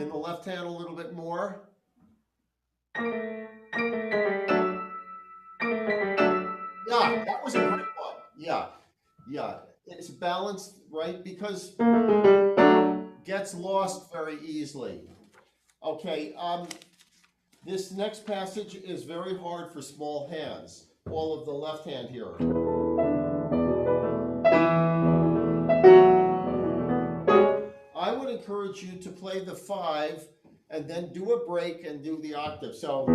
in the left hand a little bit more? Yeah, that was a great one. Yeah, yeah. It's balanced, right? Because gets lost very easily. Okay, this next passage is very hard for small hands. All of the left hand here. I would encourage you to play the 5 and then do a break and do the octave. So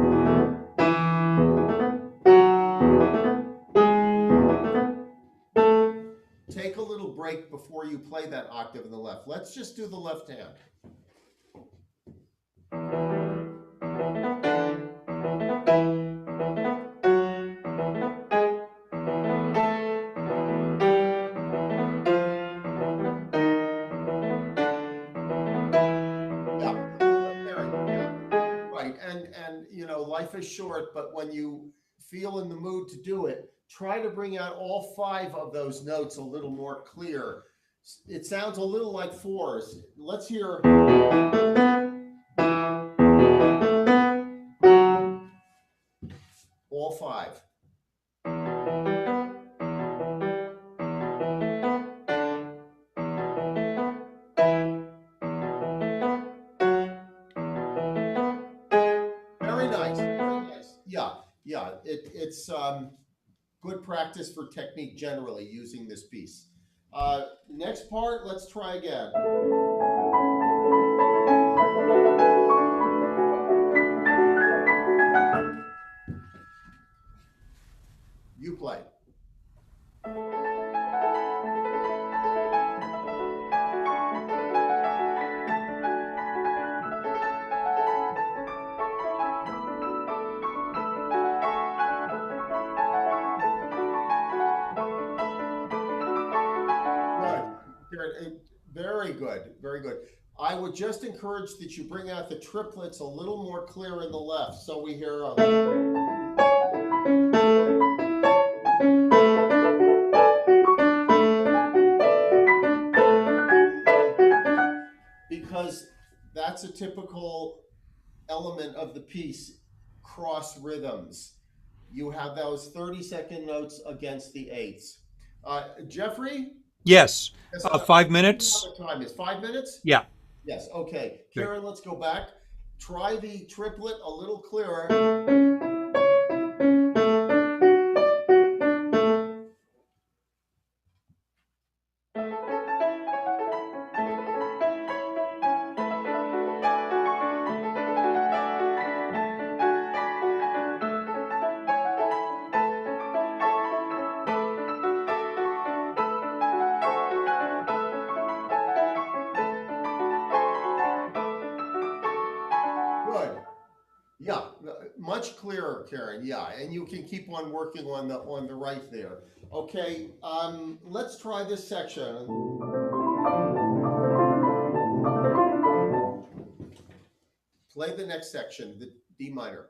take a little break before you play that octave in the left. Let's just do the left hand. Right, and you know, life is short, but when you feel in the mood to do it, try to bring out all 5 of those notes a little more clear. It sounds a little like 4s. Let's hear. All 5. Very nice, very nice. Yeah, yeah. It's good practice for technique generally using this piece. Next part, let's try again. You play. Good. Very good, very good. I would just encourage that you bring out the triplets a little more clear in the left, so we hear. Because that's a typical element of the piece, cross rhythms. You have those 30-second notes against the eighths. Jeffrey? Yes. Yes, 5 minutes. the time is 5 minutes? Yeah. Yes, okay. Karen, let's go back. Try the triplet a little clearer. Good. Yeah, much clearer, Karen. Yeah, and you can keep on working on the right there. Okay, let's try this section. Play the next section, the D minor.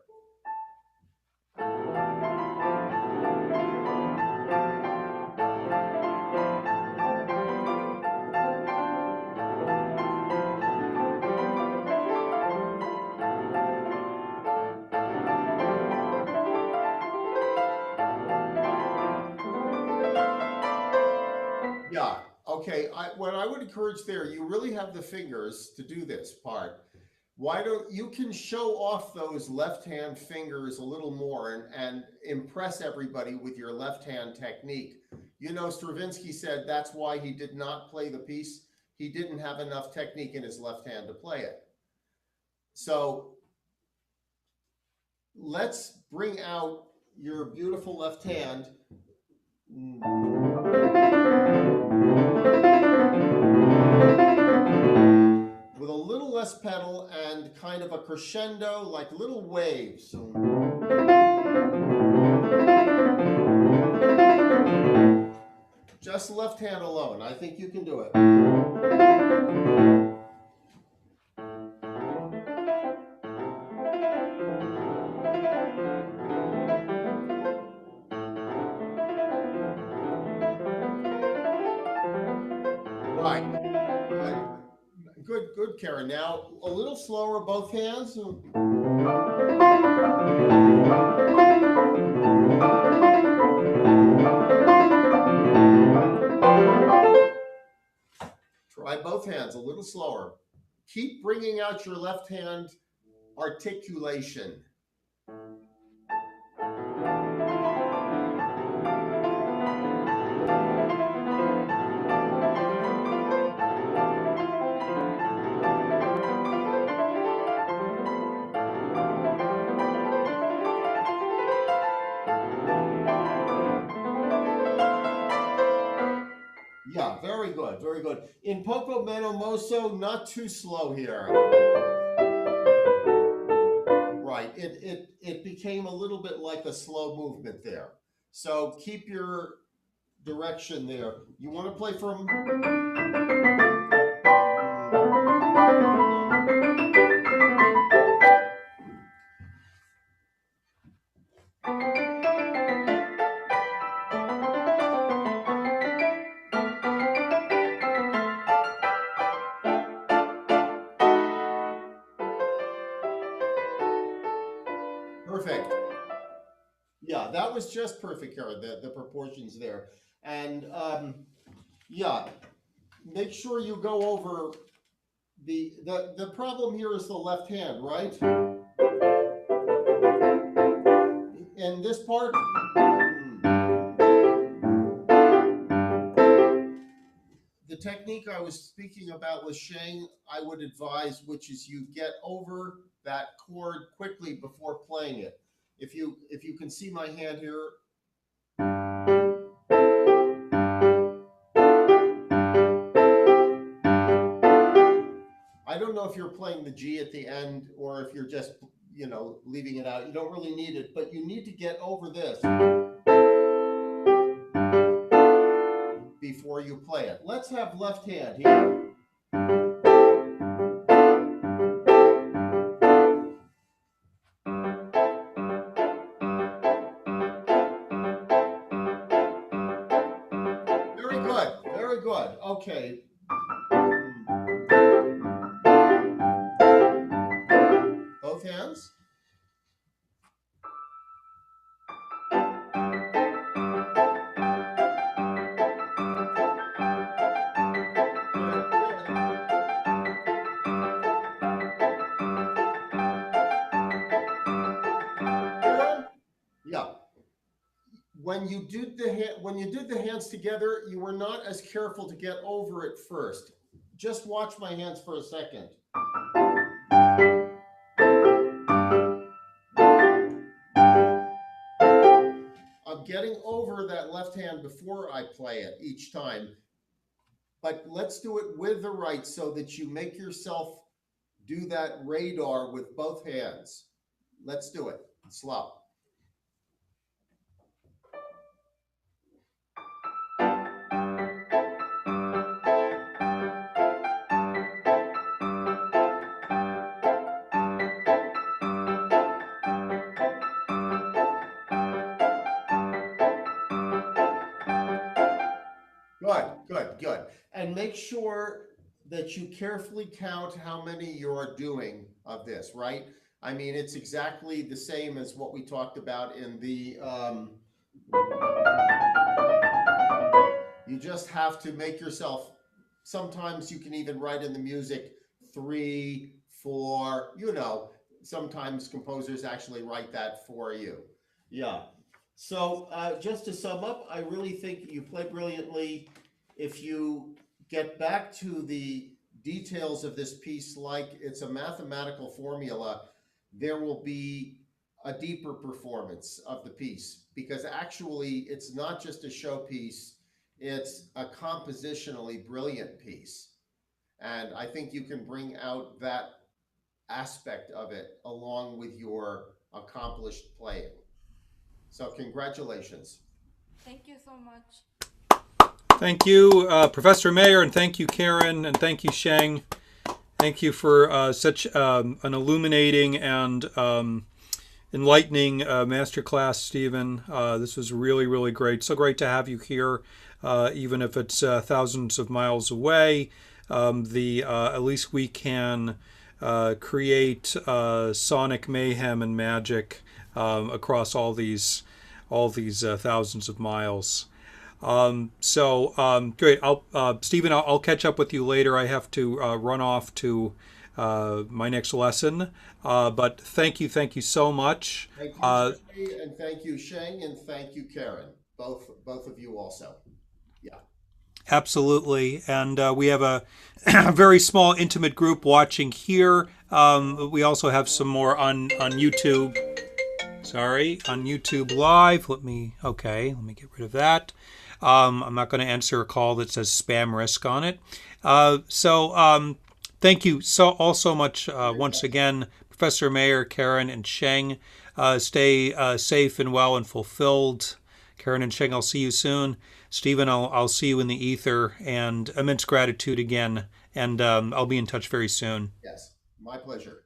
Yeah. Okay. What I would encourage there, you really have the fingers to do this part. Why don't you can show off those left hand fingers a little more and impress everybody with your left hand technique. You know, Stravinsky said that's why he did not play the piece. He didn't have enough technique in his left hand to play it. So let's bring out your beautiful left hand. With a little less pedal and kind of a crescendo, like little waves. Just left hand alone. I think you can do it. Right. Good, good, Karen. Now a little slower, both hands. Try both hands a little slower. Keep bringing out your left hand articulation. Yeah, very good, very good. In Poco Meno Mosso, not too slow here. Right, it became a little bit like a slow movement there. So keep your direction there. You want to play from... Perfect. Yeah, that was just perfect, Karen, the proportions there. And yeah, make sure you go over the problem here is the left hand, right? And this part, the technique I was speaking about with Shang, I would advise, which is you get over that chord quickly before playing it. If you can see my hand here, I don't know if you're playing the G at the end or if you're just, you know, leaving it out. You don't really need it, but you need to get over this before you play it. Let's have left hand here. Very good, very good. Okay. Both hands. Yeah. When you did the hands together, you were not as careful to get over it first. Just watch my hands for a second. I'm getting over that left hand before I play it each time. But let's do it with the right so that you make yourself do that radar with both hands. Let's do it. Slow. Good, good, good. And make sure that you carefully count how many you're doing of this, right? I mean, it's exactly the same as what we talked about in the You just have to make yourself, sometimes you can even write in the music 3, 4, sometimes composers actually write that for you. Yeah. So just to sum up, I really think you play brilliantly. If you get back to the details of this piece, like it's a mathematical formula, there will be a deeper performance of the piece, because actually it's not just a showpiece, it's a compositionally brilliant piece. And I think you can bring out that aspect of it along with your accomplished playing. So congratulations. Thank you so much. Thank you, Professor Mayer, and thank you, Karen, and thank you, Shang. Thank you for such an illuminating and enlightening masterclass, Stephen. This was really, really great. So great to have you here, even if it's thousands of miles away. At least we can create sonic mayhem and magic across all these thousands of miles. Great. Stephen, I'll catch up with you later. I have to run off to my next lesson. But thank you so much. Thank you, Jeffrey, and thank you, Shang, and thank you, Karen. Both of you also. Yeah. Absolutely. And we have a very small, intimate group watching here. We also have some more on YouTube. Sorry, on YouTube Live. Let me get rid of that. I'm not going to answer a call that says spam risk on it. Thank you all so much once again, Professor Mayer, Karen, and Sheng. Stay safe and well and fulfilled. Karen and Sheng, I'll see you soon. Stephen, I'll see you in the ether, and immense gratitude again. And I'll be in touch very soon. Yes, my pleasure.